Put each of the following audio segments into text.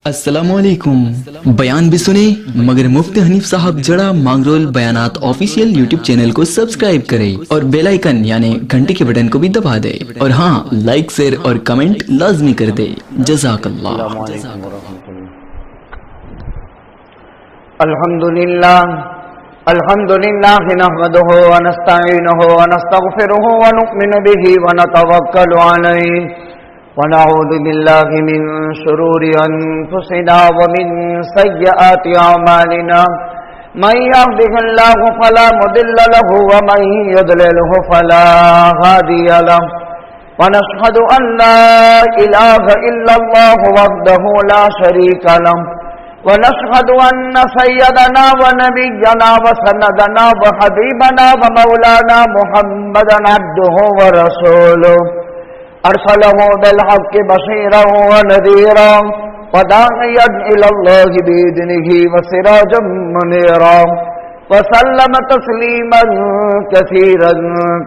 السلام علیکم. بیان بھی سنیں مگر مفتی حنیف صاحب جڑا مانگرول بیانات آفیشیل یوٹیوب چینل کو سبسکرائب کرے اور بیل آئیکن یعنی گھنٹی کے بٹن کو بھی دبا دے اور ہاں لائک شیئر اور کمنٹ لازمی کر دے. جزاک اللہ. السلام علیکم ورحمۃ اللہ. الحمد للہ نحمده ونستعینه ونستغفره ونؤمن به ونتوکل علیہ ونعوذ باللہ من شرور انفسنا ومن سیئات اعمالنا من یهده اللہ فلا مضل له ومن یضلله فلا هادی له ونشهد ان لا الہ الا اللہ وحدہ لا شریک له ونشهد أن سيدنا ونبينا وسندنا وحبيبنا ومولانا محمدا عبده ورسوله أرسله بالحق بشيرا ونذيرا وداعيا إلى الله بإذنه وسراجا منيرا وسلم تسليما كثيرا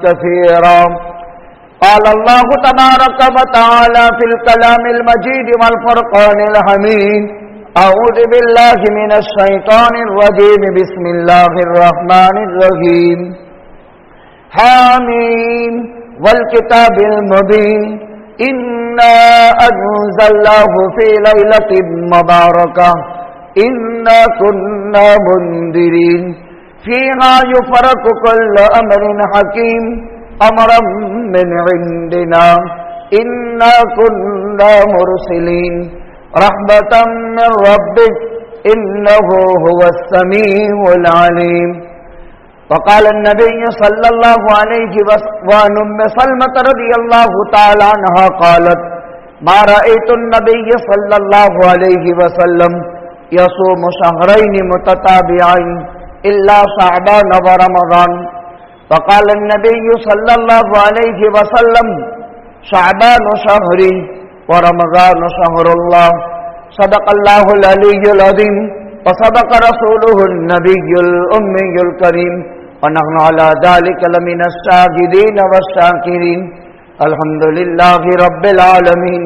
كثيرا. قال الله تبارك وتعالى في الكلام المجيد والفرقان الحميد: اعوذ باللہ من الشیطان الرجیم بسم اللہ الرحمن الرحیم. حامیم والکتاب المبین انا انزلناہ فی لیلۃ مبارکہ انا کنا منذرین فیہا یفرق کل امر حکیم امرا من عندنا انا کنا مرسلین رحمة من ربك إنه هو السميع العليم. وقال النبي صلى الله عليه وعن أم سلمة رضي الله تعالى عنها قالت: ما رأيت النبي صلى الله عليه وسلم يصوم شهرين متتابعين إلا شعبان ورمضان. وقال النبي صلى الله عليه وسلم: شعبان شهري ورمضان شهر الله. صدق الله العلي العظيم وصدق رسوله النبي الأمي الكريم ونحن على ذلك لمن الشاهدين والشاكرين. الحمد لله رب العالمين.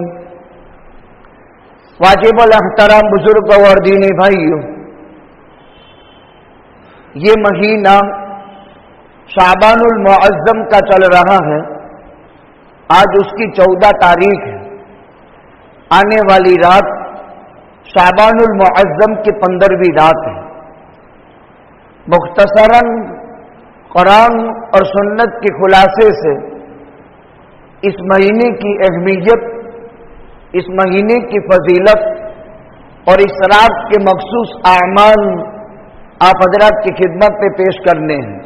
واجب الاحترام بزرگ اور دینی بھائیو، یہ مہینہ شعبان المعظم کا چل رہا ہے. آج اس کی 14 تاریخ ہے. آنے والی رات شعبان المعظم کی 15ویں رات ہے. مختصراً قرآن اور سنت کے خلاصے سے اس مہینے کی اہمیت، اس مہینے کی فضیلت اور اس رات کے مخصوص اعمال آپ حضرات کی خدمت میں پیش کرنے ہیں.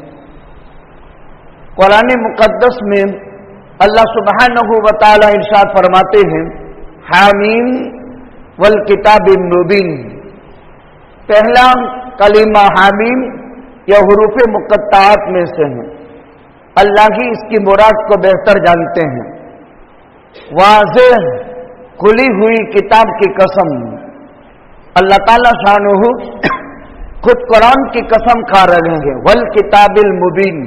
قرآن مقدس میں اللہ سبحانہ و تعالی ارشاد فرماتے ہیں: حامیم والکتاب المبین. پہلا کلمہ حامیم یا حروف مقطعات میں سے ہے. اللہ ہی اس کی مراد کو بہتر جانتے ہیں. واضح کھلی ہوئی کتاب کی قسم. اللہ تعالی شانہ خود قرآن کی قسم کھا رہے ہیں. والکتاب المبین،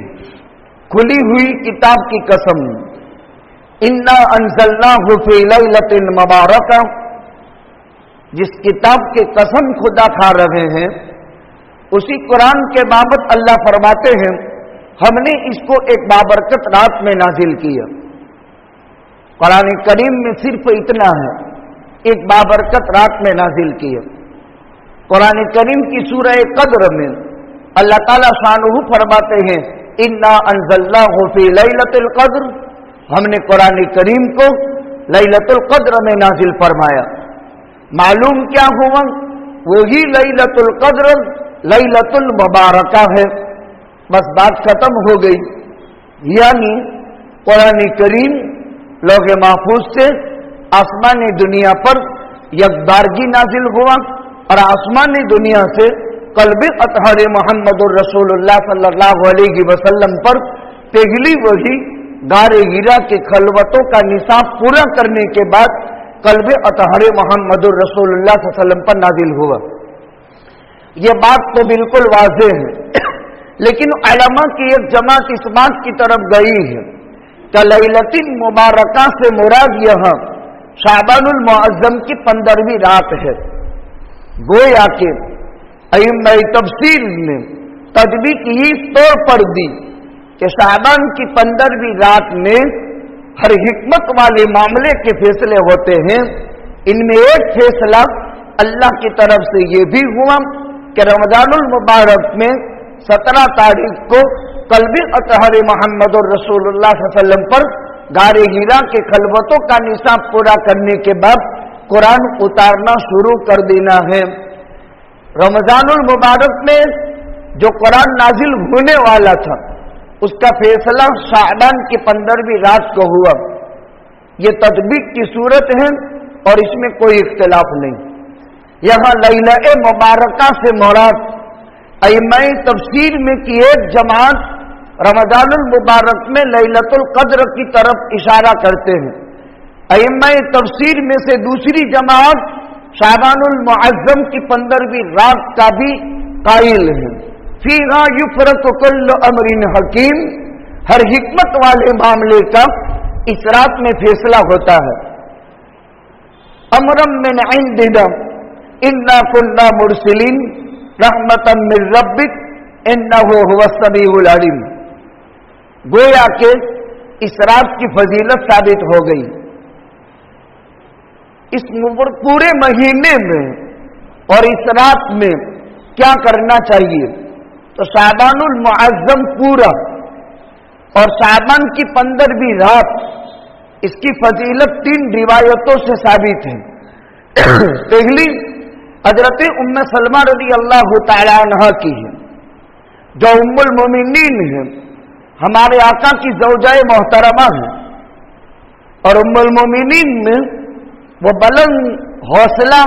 کھلی ہوئی کتاب کی قسم. انا انزلناہ فی لیلۃ مبارکہ، جس کتاب کی قسم خدا کھا رہے ہیں اسی قرآن کے بابت اللہ فرماتے ہیں ہم نے اس کو ایک بابرکت رات میں نازل کیا. قرآن کریم میں صرف اتنا ہے، ایک بابرکت رات میں نازل کیا. قرآن کریم کی سورہ قدر میں اللہ تعالی شانہ فرماتے ہیں: انا انزلناہ فی لیلۃ القدر، ہم نے قرآن کریم کو لیلۃ القدر میں نازل فرمایا. معلوم کیا ہوا؟ وہی لیلۃ القدر لیلۃ المبارکہ ہے. بس بات ختم ہو گئی. یعنی قرآن کریم لوح محفوظ سے آسمانی دنیا پر یکبارگی نازل ہوا اور آسمانی دنیا سے قلب اطہر محمد الرسول اللہ صلی اللہ علیہ وسلم پر پہلی وحی غار ہیرا کے خلوتوں کا نصاب پورا کرنے کے بعد قلب اطہر محمد الرسول اللہ صلی اللہ علیہ وسلم پر نازل ہوا. یہ بات تو بالکل واضح ہے، لیکن علماء کی ایک جماعت اس بات کی طرف گئی ہے کہ لیلۃ مبارکہ سے مراد یہاں شعبان المعظم کی 15ویں رات ہے. گویا کہ ائمہ تفسیر نے تطبیق ہی طور پر دی کہ شعبان کی 15ویں رات میں ہر حکمت والے معاملے کے فیصلے ہوتے ہیں. ان میں ایک فیصلہ اللہ کی طرف سے یہ بھی ہوا کہ رمضان المبارک میں 17 تاریخ کو قلب اطہر محمد رسول اللہ صلی اللہ علیہ وسلم پر غار حرا کے خلوتوں کا نصاب پورا کرنے کے بعد قرآن اتارنا شروع کر دینا ہے. رمضان المبارک میں جو قرآن نازل ہونے والا تھا اس کا فیصلہ شعبان کی 15ویں رات کو ہوا. یہ تطبیق کی صورت ہے اور اس میں کوئی اختلاف نہیں. یہاں لیلہ مبارکہ سے مراد ائمہ تفسیر میں کی ایک جماعت رمضان المبارک میں لیلۃ القدر کی طرف اشارہ کرتے ہیں. ائمہ تفسیر میں سے دوسری جماعت شعبان المعظم کی 15ویں رات کا بھی قائل ہے. فیہا یفرق کل امر حکیم، ہر حکمت والے معاملے کا اس رات میں فیصلہ ہوتا ہے. امرا من عندنا انا كنا مرسلین رحمتا من ربک انہ هو السمیع العلیم. گویا کہ اس رات کی فضیلت ثابت ہو گئی. اس پورے مہینے میں اور اس رات میں کیا کرنا چاہیے؟ تو شعبان المعظم پورا اور شعبان کی 15ویں رات، اس کی فضیلت 3 روایتوں سے ثابت ہے. پہلی حضرت ام سلمہ رضی اللہ تعالی عنہا کی ہے، جو ام المومنین ہے، ہمارے آقا کی زوجہ محترمہ ہے. اور ام المومنین میں وہ بلند حوصلہ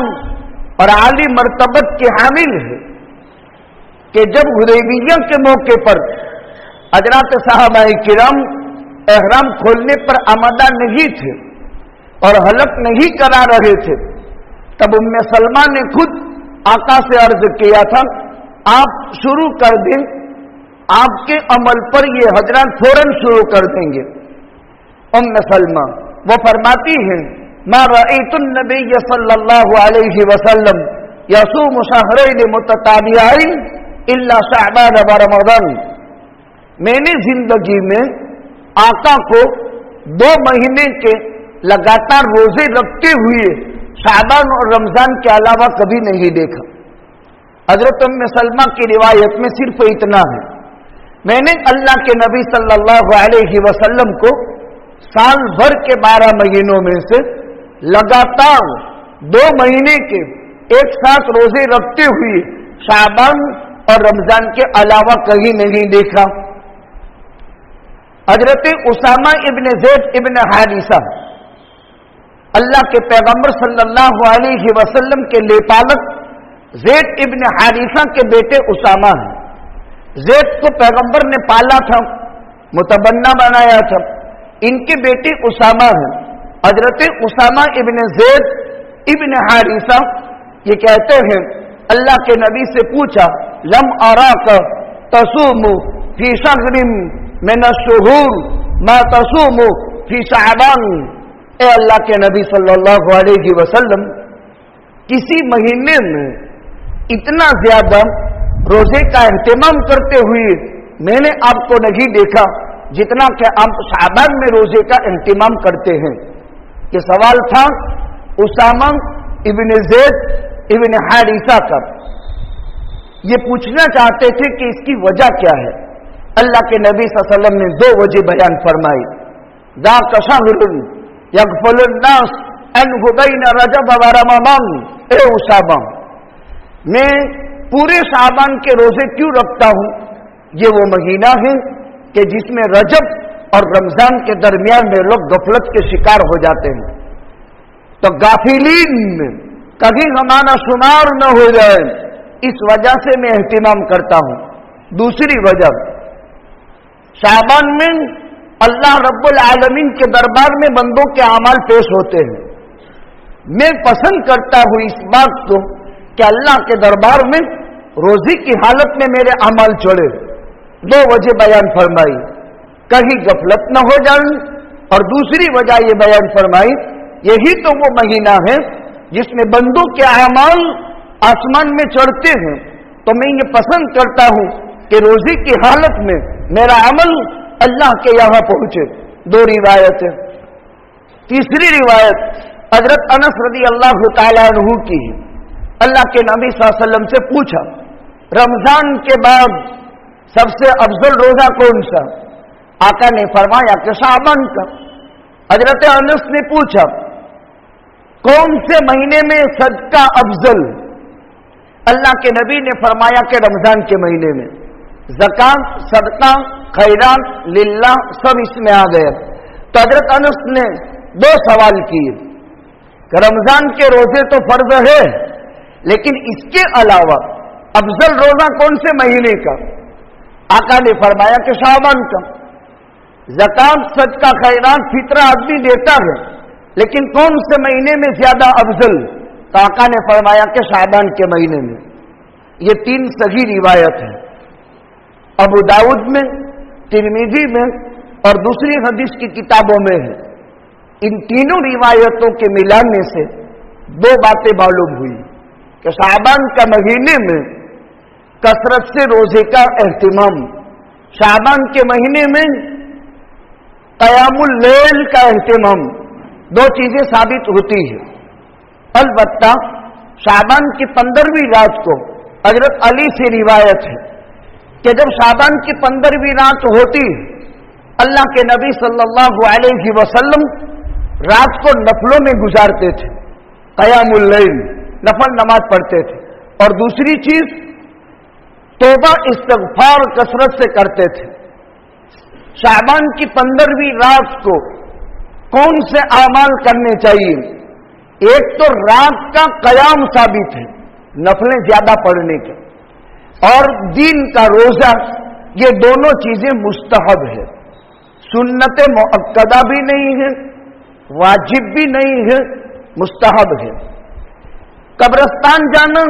اور عالی مرتبت کے حامل ہے کہ جب حدیبیہ کے موقع پر حضرات صحابہ کرام احرام کھولنے پر آمادہ نہیں تھے اور حلق نہیں کرا رہے تھے، تب ام سلمہ نے خود آقا سے عرض کیا تھا آپ شروع کر دیں، آپ کے عمل پر یہ حضرات فوراً شروع کر دیں گے. ام سلمہ وہ فرماتی ہیں ما رأیت النبی صلی اللہ علیہ وسلم یصوم شہرین متتابعین الا شعبان و رمضان. میں نے زندگی میں آقا کو 2 مہینے کے لگاتار روزے رکھتے ہوئے شعبان اور رمضان کے علاوہ کبھی نہیں دیکھا. حضرت ام سلمہ کی روایت میں صرف اتنا ہے، میں نے اللہ کے نبی صلی اللہ علیہ وسلم کو سال بھر کے 12 مہینوں میں سے لگاتار 2 مہینے کے ایک ساتھ روزے رکھتے ہوئے شعبان اور رمضان کے علاوہ کہیں نہیں دیکھا. حضرت اسامہ ابن زید ابن حارثہ اللہ کے پیغمبر صلی اللہ علیہ وسلم کے لیپالک زید ابن حارثہ کے بیٹے اسامہ ہیں. زید کو پیغمبر نے پالا تھا، متبنہ بنایا تھا. ان کے بیٹے اسامہ ہیں. حضرت اسامہ ابن زید ابن حارثہ یہ کہتے ہیں اللہ کے نبی سے پوچھا لم اراک تصوم فی شہر من الشہور ما تصوم فی شعبان. اے اللہ کے نبی صلی اللہ علیہ وسلم، کسی مہینے میں اتنا زیادہ روزے کا اہتمام کرتے ہوئے میں نے آپ کو نہیں دیکھا جتنا کہ آپ شعبان میں روزے کا اہتمام کرتے ہیں. یہ سوال تھا اسامہ ابن زید ابن حارثہ کا. یہ پوچھنا چاہتے تھے کہ اس کی وجہ کیا ہے. اللہ کے نبی صلی اللہ علیہ وسلم نے 2 وجہ بیان فرمائی. ذاک شہر یغفل الناس عنہ بین رجب و رمضان. اے اسامہ، میں پورے شعبان کے روزے کیوں رکھتا ہوں؟ یہ وہ مہینہ ہے کہ جس میں رجب اور رمضان کے درمیان میں لوگ غفلت کے شکار ہو جاتے ہیں، تو غافلین میں کبھی ہمارا شمار نہ ہو جائے، اس وجہ سے میں اہتمام کرتا ہوں. دوسری وجہ، شعبان میں اللہ رب العالمین کے دربار میں بندوں کے اعمال پیش ہوتے ہیں. میں پسند کرتا ہوں اس بات کو کہ اللہ کے دربار میں روزی کی حالت میں میرے اعمال چڑھے. 2 وجہ بیان فرمائی، کہیں غفلت نہ ہو جائے، اور دوسری وجہ یہ بیان فرمائی یہی تو وہ مہینہ ہے جس میں بندوں کے اعمال आसमान में चढ़ते हैं तो मैं ये पसंद करता हूं कि रोजे की हालत में मेरा अमल अल्लाह के यहां पहुंचे। 2 रिवायत है। तीसरी रिवायत हजरत अनस रदी अल्लाह तआला अन्हु की है। अल्लाह के नबी सल्लल्लाहु अलैहि वसल्लम से पूछा, रमजान के बाद सबसे अफजल रोजा कौन सा? आका ने फरमाया कि शाबान का। हजरत अनस ने पूछा, कौन से महीने में सदका अफजल? अल्लाह के नबी ने फरमाया कि रमजान के महीने में। ज़कात, सदका, खैरात, लिल्लाह सब इसमें आ गए। तो हजरत अनस ने 2 सवाल किए कि रमजान के रोजे तो फर्ज है, लेकिन इसके अलावा अफजल रोजा कौन से महीने का? आका ने फरमाया कि शाबान का। ज़कात, सदका, खैरात, फितरा आदमी देता है, लेकिन कौन से महीने में ज्यादा अफजल? तो आका ने फरमाया कि शाबान के महीने में। ये 3 सही रिवायत है। अबू दाऊद में, तिरमिजी में और दूसरी हदीस की किताबों में है। इन तीनों रिवायतों के मिलाने से 2 बातें मालूम हुई कि शाबान का महीने में कसरत से रोजे का एहतिमाम, शाबान के महीने में क़यामुल लैल का एहतिमाम, 2 चीजें साबित होती है। अलबत्ता शाबान की 15वीं रात को हजरत अली से रिवायत है कि जब शाबान की 15वीं रात होती, अल्लाह के नबी सल्लल्लाहु अलैहि वसल्लम रात को नफलों में गुजारते थे, क़यामुल लैल, नफल नमाज पढ़ते थे। और दूसरी चीज, तौबा इस्तिग़फ़ार कसरत से करते थे। शाबान की 15वीं रात को कौन से आमाल करने चाहिए? एक तो रात का क़याम साबित है, नफलें ज्यादा पढ़ने के, और दीन का रोजा, ये दोनों चीजें मुस्तहब है, सुन्नत मुअक्कदा भी नहीं है, वाजिब भी नहीं है, मुस्तहब है। कब्रिस्तान जाना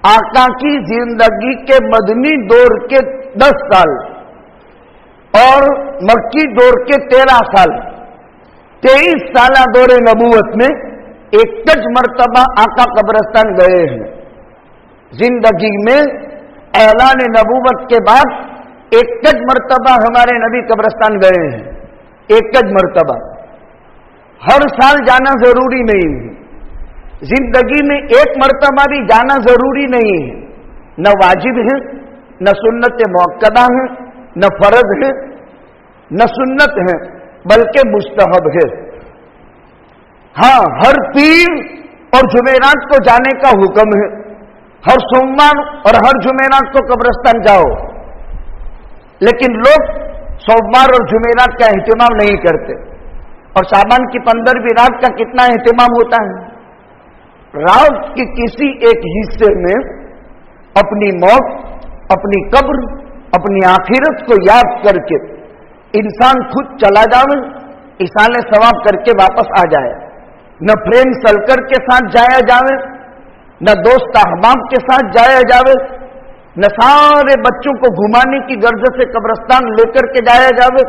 आका की जिंदगी के मदनी दौर के 10 साल और मक्की दौर के 13 साल, 23 साल दौरे नबूवत में एक मर्तबा आका कब्रिस्तान गए हैं। जिंदगी में ऐलान नबूवत के बाद एक मर्तबा हमारे नबी कब्रिस्तान गए हैं, एक मर्तबा। हर साल जाना जरूरी नहीं है, जिंदगी में एक मर्तबा भी जाना जरूरी नहीं है। न वाजिब है, न सुन्नत मुअक्कदा है, न फर्ज है, न सुन्नत है, बल्कि मुस्तहब है। हाँ, हर पीर और जुमेरात को जाने का हुक्म है, हर सोमवार और हर जुमेरात को कब्रिस्तान जाओ, लेकिन लोग सोमवार और जुमेरात का एहतिमाम नहीं करते। और शाबान की 15वीं रात का कितना एहतिमाम होता है? रात के किसी एक हिस्से में अपनी मौत, अपनी कब्र, अपनी आखिरत को याद करके इंसान खुद चला जावे, इसाले सवाब करके वापस आ जाए। न फ्रेंड सर्कल के साथ जाया जावे, न दोस्त अहबाब के साथ जाया जावे, न सारे बच्चों को घुमाने की गर्ज से कब्रिस्तान लेकर के जाया जावे,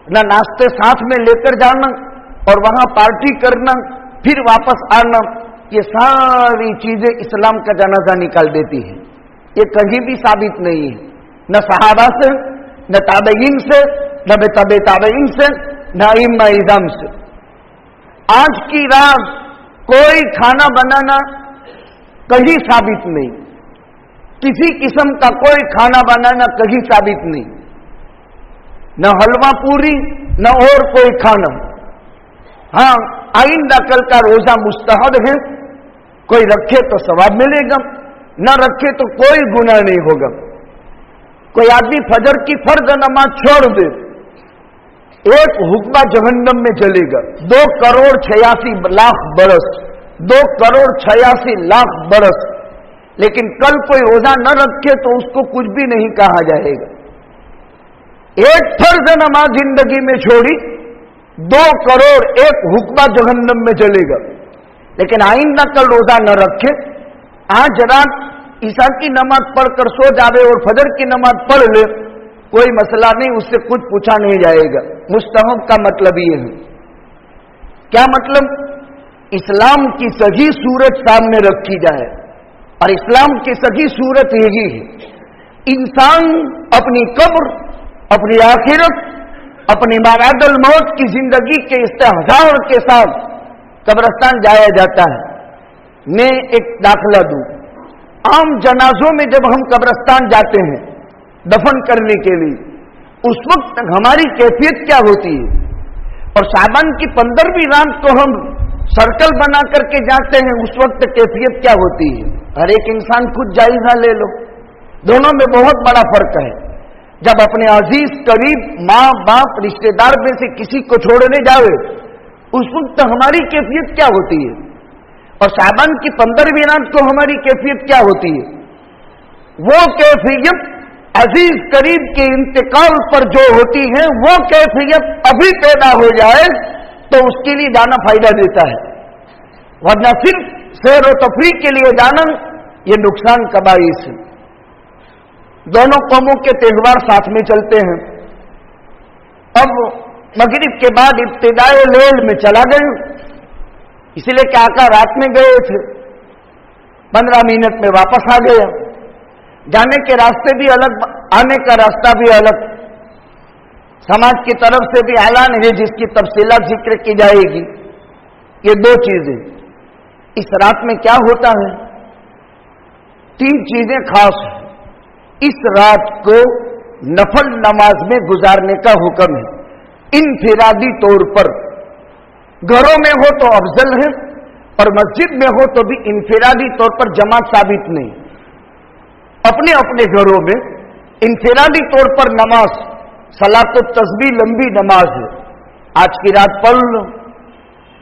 न नाश्ते साथ में लेकर जाना और वहां पार्टी करना फिर वापस आना। ये सारी चीजें इस्लाम का जनाजा निकाल देती है। ये कहीं भी साबित नहीं है, न सहाबा से, न ताबईन से, न तबे ताबईन से, न इम्मा इज़ाम से। आज की रात कोई खाना बनाना कहीं साबित नहीं, किसी किस्म का कोई खाना बनाना कहीं साबित नहीं, न हलवा पूरी, न और कोई खाना। हाँ, आइंदा कल का रोजा मुस्तहब है, कोई रखे तो सवाब मिलेगा, न रखे तो कोई गुनाह नहीं होगा। कोई आदमी फजर की फर्ज नमाज छोड़ दे, एक हुक्मा जहन्नम में जलेगा 2,86,00,000 बरस, 2,86,00,000 बरस। लेकिन कल कोई रोजा न रखे तो उसको कुछ भी नहीं कहा जाएगा। एक फर्ज नमाज जिंदगी में छोड़ी, 2,01,00,000 हुक्मा जहन्नम में जलेगा। लेकिन आइंदा कल रोजा न रखे, आज रात ईशा की नमाज पढ़कर सो जावे और फजर की नमाज पढ़ ले, कोई मसला नहीं, उससे कुछ पूछा नहीं जाएगा। मुस्तहब का मतलब ये है। क्या मतलब? इस्लाम की सही सूरत सामने रखी जाए, اور اسلام کی صحیح صورت یہی ہے، انسان اپنی قبر، اپنی آخرت، اپنی بعد الموت کی زندگی کے استحضار کے ساتھ قبرستان جایا جاتا ہے۔ میں ایک داخلہ دوں، عام جنازوں میں جب ہم قبرستان جاتے ہیں دفن کرنے کے لیے، اس وقت ہماری کیفیت کیا ہوتی ہے؟ اور شعبان کی 15ویں رات کو ہم سرکل بنا کر کے جاتے ہیں، اس وقت کیفیت کیا ہوتی ہے؟ ہر ایک انسان خود جائزہ لے لو، دونوں میں بہت بڑا فرق ہے۔ جب اپنے عزیز قریب ماں باپ رشتہ دار میں سے کسی کو چھوڑنے جاؤ، اس وقت ہماری کیفیت کیا ہوتی ہے؟ اور شعبان کی 15ویں رات کو ہماری کیفیت کیا ہوتی ہے؟ وہ کیفیت عزیز قریب کے انتقال پر جو ہوتی ہے، وہ کیفیت ابھی پیدا ہو جائے تو اس کے لیے جانا فائدہ دیتا ہے، ورنہ صرف سیر و تفریح کے لیے جانا یہ نقصان کا باعث ہے۔ دونوں قوموں کے تہوار ساتھ میں چلتے ہیں۔ اب مغرب کے بعد ابتدائے لیل میں چلا گئے، اس لیے کہ آقا رات میں گئے تھے، 15 منٹ میں واپس آ گیا۔ جانے کے راستے بھی الگ، آنے کا راستہ بھی الگ، سماج کی طرف سے بھی اعلان ہے جس کی تفصیلات ذکر کی جائے گی۔ یہ دو چیزیں اس رات میں کیا ہوتا ہے، 3 چیزیں خاص ہیں۔ اس رات کو نفل نماز میں گزارنے کا حکم ہے، انفرادی طور پر، گھروں میں ہو تو افضل ہے اور مسجد میں ہو تو بھی انفرادی طور پر جماعت ثابت نہیں، اپنے اپنے گھروں میں انفرادی طور پر نماز، صلاۃ التسبیح لمبی نماز ہے، آج کی رات پڑھ لو۔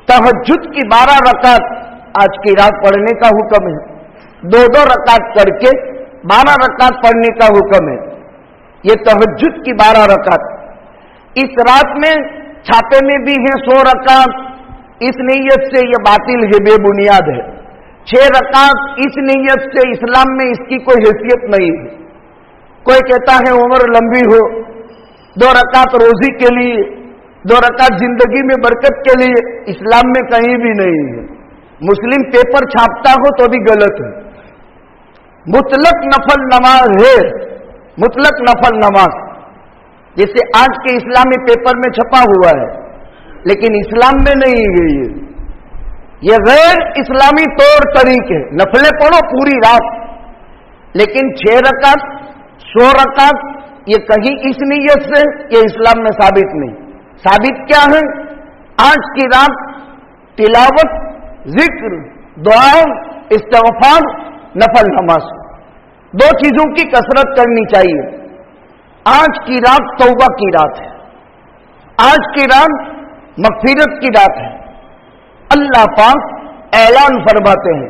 تہجد کی 12 رکعت آج کی رات پڑھنے کا حکم ہے، 2 رکعت کر کے 12 رکعت پڑھنے کا حکم ہے۔ یہ تہجد کی 12 رکعت اس رات میں چھاپے میں بھی ہیں 100 رکعت، اس نیت سے یہ باطل ہے، بے بنیاد ہے۔ 6 رکعت اس نیت سے اسلام میں اس کی کوئی حیثیت نہیں ہے۔ کوئی کہتا ہے عمر لمبی ہو، 2 رکعت روزی کے لیے، 2 رکعت زندگی میں برکت کے لیے، اسلام میں کہیں بھی نہیں ہے۔ مسلم پیپر چھاپتا ہو تو بھی غلط ہے۔ مطلق نفل نماز ہے، مطلق نفل نماز، جیسے آج کے اسلامی پیپر میں چھپا ہوا ہے، لیکن اسلام میں نہیں ہے۔ یہ غیر اسلامی طور طریقے، نفلیں پڑھو پوری رات، لیکن 6 رکعت 100 رکعت یہ کہیں اس نیت سے یہ اسلام میں ثابت نہیں۔ ثابت کیا ہے؟ آج کی رات تلاوت، ذکر، دعا، استغفار، نفل نماز، 2 چیزوں کی کثرت کرنی چاہیے۔ آج کی رات توبہ کی رات ہے، آج کی رات مغفرت کی رات ہے۔ اللہ پاک اعلان فرماتے ہیں،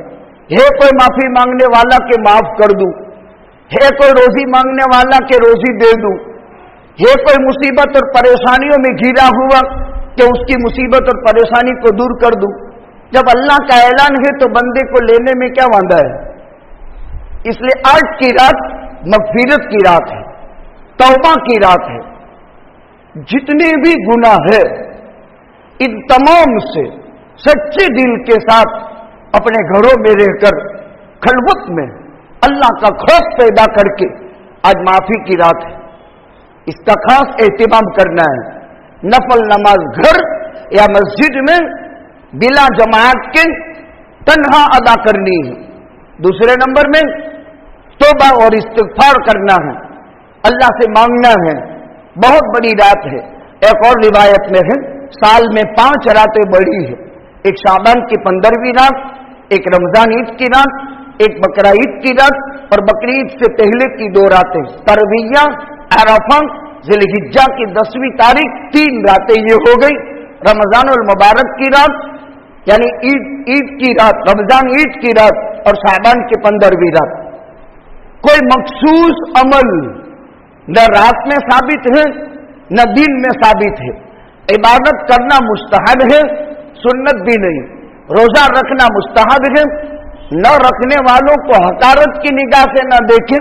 ہے کوئی معافی مانگنے والا کہ معاف کر دوں، ہے کوئی روزی مانگنے والا کہ روزی دے دوں، ہے کوئی مصیبت اور پریشانیوں میں گھرا ہوا کہ اس کی مصیبت اور پریشانی کو دور کر دوں۔ جب اللہ کا اعلان ہے تو بندے کو لینے میں کیا وعدہ ہے؟ اس لیے آج کی رات مغفرت کی رات ہے، توبہ کی رات ہے۔ جتنے بھی گناہ ہے ان تمام سے سچے دل کے ساتھ اپنے گھروں میں رہ کر خلوت میں اللہ کا خوف پیدا کر کے آج معافی کی رات ہے، اس کا خاص اہتمام کرنا ہے۔ نفل نماز گھر یا مسجد میں بلا جماعت کے تنہا ادا کرنی ہے۔ دوسرے نمبر میں توبہ اور استغفار کرنا ہے، اللہ سے مانگنا ہے۔ بہت بڑی رات ہے۔ ایک اور روایت میں ہے سال میں 5 راتیں بڑی ہے، ایک شعبان کی 15ویں رات، ایک رمضان عید کی رات، ایک بقرہ عید کی رات اور بقرہ عید سے پہلے کی 2 راتیں، ترویہ، عرفہ، ذی الحجہ کی 10ویں تاریخ، 3 راتیں یہ ہو گئی۔ رمضان المبارک کی رات یعنی عید کی رات، رمضان عید کی رات اور شعبان کی 15ویں رات۔ کوئی مخصوص عمل نہ رات میں ثابت ہے نہ دن میں ثابت ہے۔ عبادت کرنا مستحب ہے، سنت بھی نہیں۔ روزہ رکھنا مستحب ہے، نہ رکھنے والوں کو حقارت کی نگاہ سے نہ دیکھیں،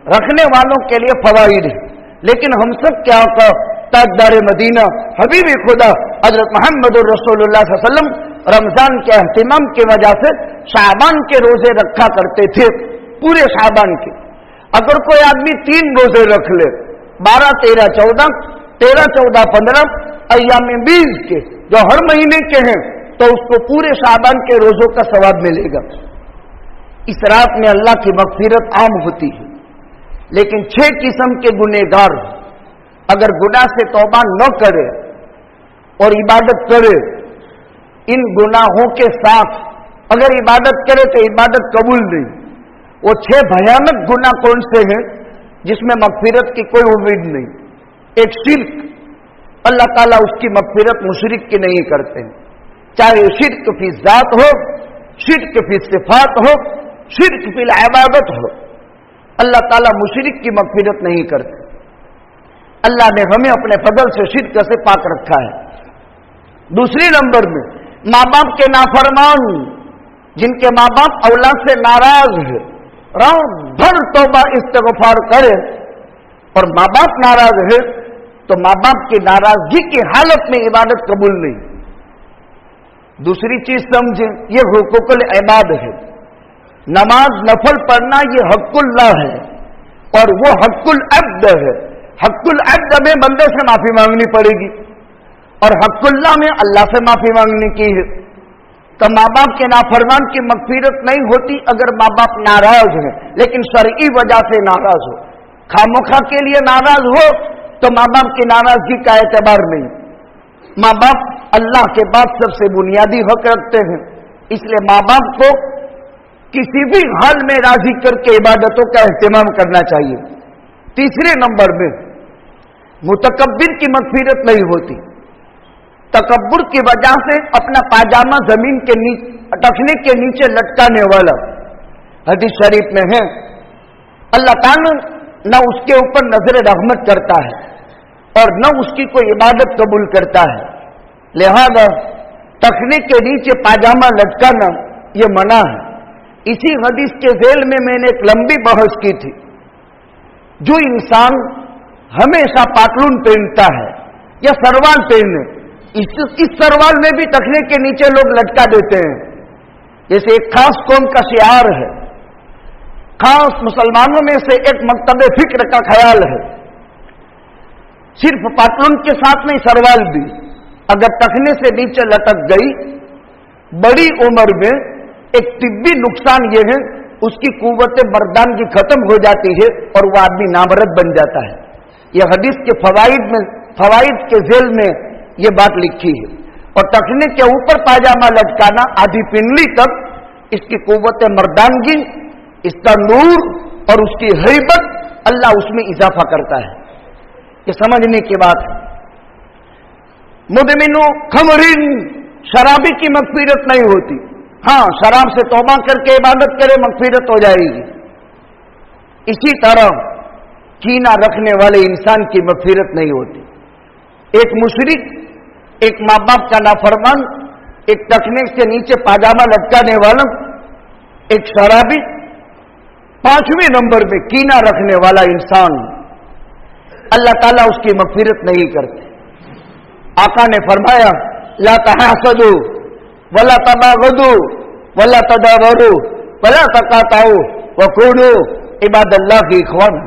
رکھنے والوں کے لیے فوائد ہے۔ لیکن ہم سب کیا ہوتا، تاجدار مدینہ حبیب خدا حضرت محمد رسول اللہ صلی اللہ علیہ وسلم رمضان کے اہتمام کی وجہ سے شعبان کے روزے رکھا کرتے تھے۔ पूरे शाबान के। अगर कोई आदमी 3 रोजे रख ले, 12, 13, 14, 13, 14, 15 अय्याम 20 के, जो हर महीने के हैं, तो उसको पूरे शाबान के रोजों का सवाब मिलेगा। इस रात में अल्लाह की मग़फ़िरत आम होती है, लेकिन 6 किस्म के गुनहगार अगर गुनाह से तौबा न करे और इबादत करे, इन गुनाहों के साथ अगर इबादत करे तो इबादत कबूल नहीं। वो 6 भयानक गुनाह कौन से हैं जिसमें मग़फ़िरत की कोई उम्मीद नहीं? एक शिर्क, अल्लाह ताला उसकी मग़फ़िरत मुशरिक की नहीं करते हैं, चाहे शिर्क फी ज़ात हो, शिर्क फी सिफ़ात हो, शिर्क फी इबादत हो, अल्लाह ताला मुशरिक की मग़फ़िरत नहीं करते। अल्लाह ने हमें अपने फजल से शिर्क से पाक रखा है। दूसरी नंबर में माँ बाप के नाफरमान, जिनके माँ बाप औलाद से नाराज है, रात भर तौबा इस्तिग़फ़ार करे और माँ बाप नाराज है तो माँ बाप की नाराजगी की हालत में इबादत कबूल नहीं। दूसरी चीज समझे, ये हुकूकुल इबाद है। नमाज नफल पढ़ना ये हक़्क़ुल्लाह है और वो हक़्क़ुल अब्द है। हक़्क़ुल अब्द में बंदे से माफी मांगनी पड़ेगी और हक़्क़ुल्लाह में अल्लाह से माफी मांगने की है। तो माँ बाप के नाफरमान की मग़फ़िरत नहीं होती अगर माँ बाप नाराज है, लेकिन शरई वजह से नाराज हो, खामोखा के लिए नाराज हो तो माँ बाप की नाराजगी का एतबार नहीं। माँ बाप अल्लाह के बाद सबसे बुनियादी हक रखते हैं, इसलिए माँ बाप को किसी भी हाल में राजी करके इबादतों का एहतमाम करना चाहिए। तीसरे नंबर में मुतकब्बिर की मग़फ़िरत नहीं होती। तकब्बुर की वजह से अपना पाजामा जमीन के नीचे टखने के नीचे लटकाने वाला, हदीस शरीफ में है, अल्लाह ताला न उसके ऊपर नजर रहमत करता है और न उसकी कोई इबादत कबूल करता है। लिहाजा टखने के नीचे पाजामा लटकाना ये मना है। इसी हदीस के झेल में मैंने एक लंबी बहस की थी। जो इंसान हमेशा पातलून पहनता है या सरवाल पहने, इस सरवाल में भी टखने के नीचे लोग लटका देते हैं। जैसे एक खास कौम का शिआर है, खास मुसलमानों में से एक मकतबे फिक्र का ख्याल है, सिर्फ पातलून के साथ नहीं सरवाल भी अगर टखने से नीचे लटक गई, बड़ी उम्र में एक तिब्बी नुकसान यह है उसकी कुव्वत मर्दानगी खत्म हो जाती है और वह आदमी नामर्द बन जाता है। यह हदीस के फवाइद के झेल में यह बात लिखी है। और टखने के ऊपर पाजामा लटकाना आधी पिंडली तक इसकी कुव्वत मर्दानगी, इसका नूर और उसकी हैबत अल्लाह उसमें इजाफा करता है। ये समझने की बात है। मुदमिनो खमरिन, शराबी की मग़फ़िरत नहीं होती। हाँ, शराब से तौबा करके इबादत करे मग़फ़िरत हो जाएगी। इसी तरह कीना रखने वाले इंसान की मग़फ़िरत नहीं होती। एक मुशरिक, एक माँ बाप का नाफरमान, एक टखने से नीचे पाजामा लटकाने वाला, एक शराबी, 5वें नंबर में कीना रखने वाला इंसान, अल्लाह ताला उसकी मग़फ़िरत नहीं करते। आका ने फरमाया, ला तहसदू वला तबागदू वला तदाबरू वला तकाताऊ वकूनू इबादल्लाह की इख्वान।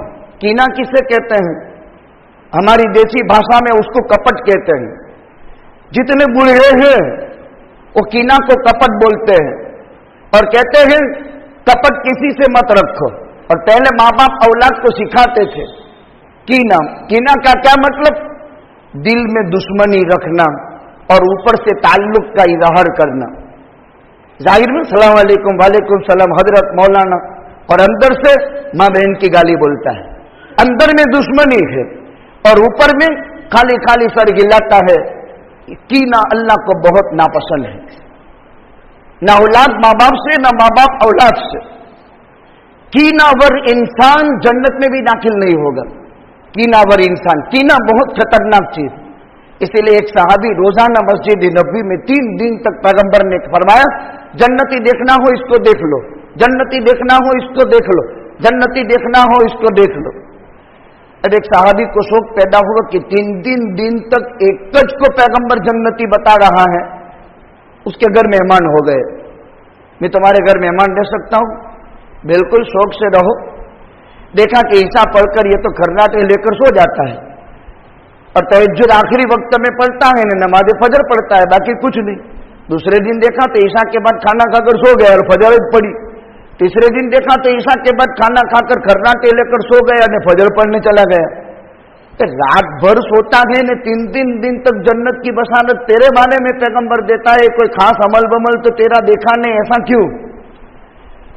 कीना किसे कहते हैं? हमारी देसी भाषा में उसको कपट कहते हैं। जितने बूढ़े हैं वो कीना को कपट बोलते हैं और कहते हैं कपट किसी से मत रखो। और पहले माँ बाप औलाद को सिखाते थे कीना का क्या मतलब? दिल में दुश्मनी रखना और ऊपर से ताल्लुक का इजहार करना। जाहिर में सलाम अलैकुम वालेकुम सलाम हजरत मौलाना, और अंदर से माँ बहन की गाली बोलता है। अंदर में दुश्मनी है और ऊपर में खाली खाली सर गिलाता है। कीना अल्लाह को बहुत नापसंद है। ना औलाद माँ बाप से, ना माँ बाप औलाद से। कीनावर इंसान जन्नत में भी दाखिल नहीं होगा। कीनावर इंसान, कीना बहुत खतरनाक चीज। इसीलिए एक सहाबी रोजाना मस्जिद नबवी में 3 दिन तक पैगंबर ने फरमाया, जन्नती देखना हो इसको देख लो, जन्नती देखना हो इसको देख लो, जन्नती देखना हो इसको देख लो। अब एक सहाबी को शौक पैदा हुआ कि 3 दिन तक एक गज को पैगंबर जन्नती बता रहा है। उसके घर मेहमान हो गए। मैं तुम्हारे घर मेहमान रह सकता हूं? बिल्कुल शौक से रहो। देखा कि ईशा पढ़कर ये तो खर्राटे लेकर सो जाता है और तहज्जुद आखिरी वक्त में पढ़ता है, नमाज फजर पढ़ता है, बाकी कुछ नहीं। दूसरे दिन देखा तो ईशा के बाद खाना खाकर सो गया और फजर पड़ी। तीसरे दिन देखा तो ईशा के बाद खाना खाकर खर्राटे लेकर सो गया ने फजर पढ़ने चला गया। तो रात भर सोता है ने 3-3 दिन तक जन्नत की बसानत तेरे बारे में पैगंबर देता है, कोई खास अमल बमल तो तेरा देखा नहीं, ऐसा क्यों?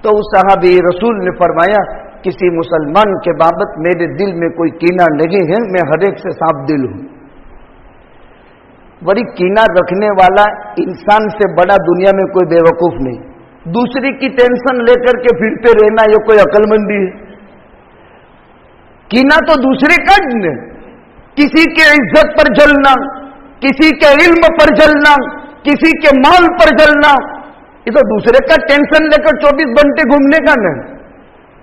तो उस सहाबी रसूल ने फरमाया, किसी मुसलमान के बाबत मेरे दिल में कोई कीना नहीं है, मैं हर एक से साफ दिल हूं। बड़ी कीना रखने वाला इंसान से बड़ा दुनिया में कोई बेवकूफ नहीं। दूसरी की टेंशन लेकर के फिरते रहना ये कोई अक्लमंदी है? कीना तो दूसरे का है, किसी के इज्जत पर जलना, किसी के इल्म पर जलना, किसी के माल पर जलना, ये तो दूसरे का टेंशन लेकर 24 घंटे घूमने का नहीं।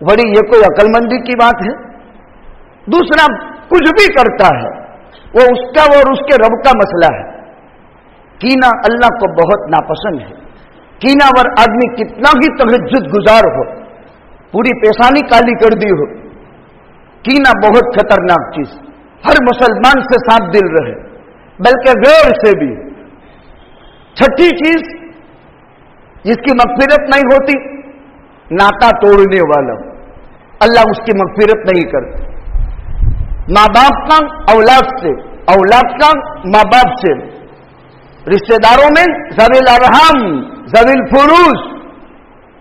बड़ी ये कोई अक्लमंदी की बात है? दूसरा कुछ भी करता है वो उसका और उसके रब का मसला है। कीना अल्लाह को बहुत नापसंद है। कीनावर आदमी कितना ही तहज्जुद गुजार हो, पूरी पेशानी काली कर दी हो, कीना बहुत खतरनाक चीज। हर मुसलमान से साफ दिल रहे, बल्कि गैर से भी। छठी चीज जिसकी मगफिरत नहीं होती, नाता तोड़ने वाला, अल्लाह उसकी मगफिरत नहीं करता। माँ बाप का औलाद से, औलाद का माँ बाप से, रिश्तेदारों में ज़वील अरहम, ज़वील फुरूज,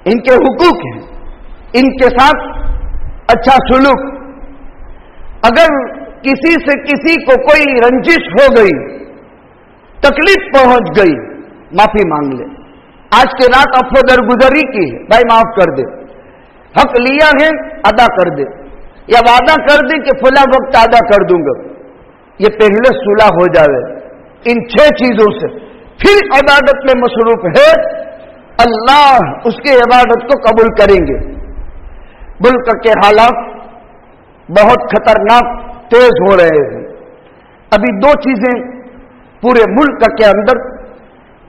इनके हुकूक हैं, इनके साथ अच्छा सुलूक। अगर किसी से किसी को कोई रंजिश हो गई, तकलीफ पहुंच गई, माफी मांग ले। आज की रात अफो दरगुजरी की है, भाई माफ कर दे, हक लिया है अदा कर दे, या वादा कर दे कि फला वक्त अदा कर दूंगा, ये पहले सुलह हो जाए। इन 6 चीजों से फिर इबादत में मसरूफ है, अल्लाह उसकी इबादत को कबूल करेंगे। मुल्क के हालात बहुत खतरनाक तेज हो रहे हैं। अभी 2 चीजें पूरे मुल्क के अंदर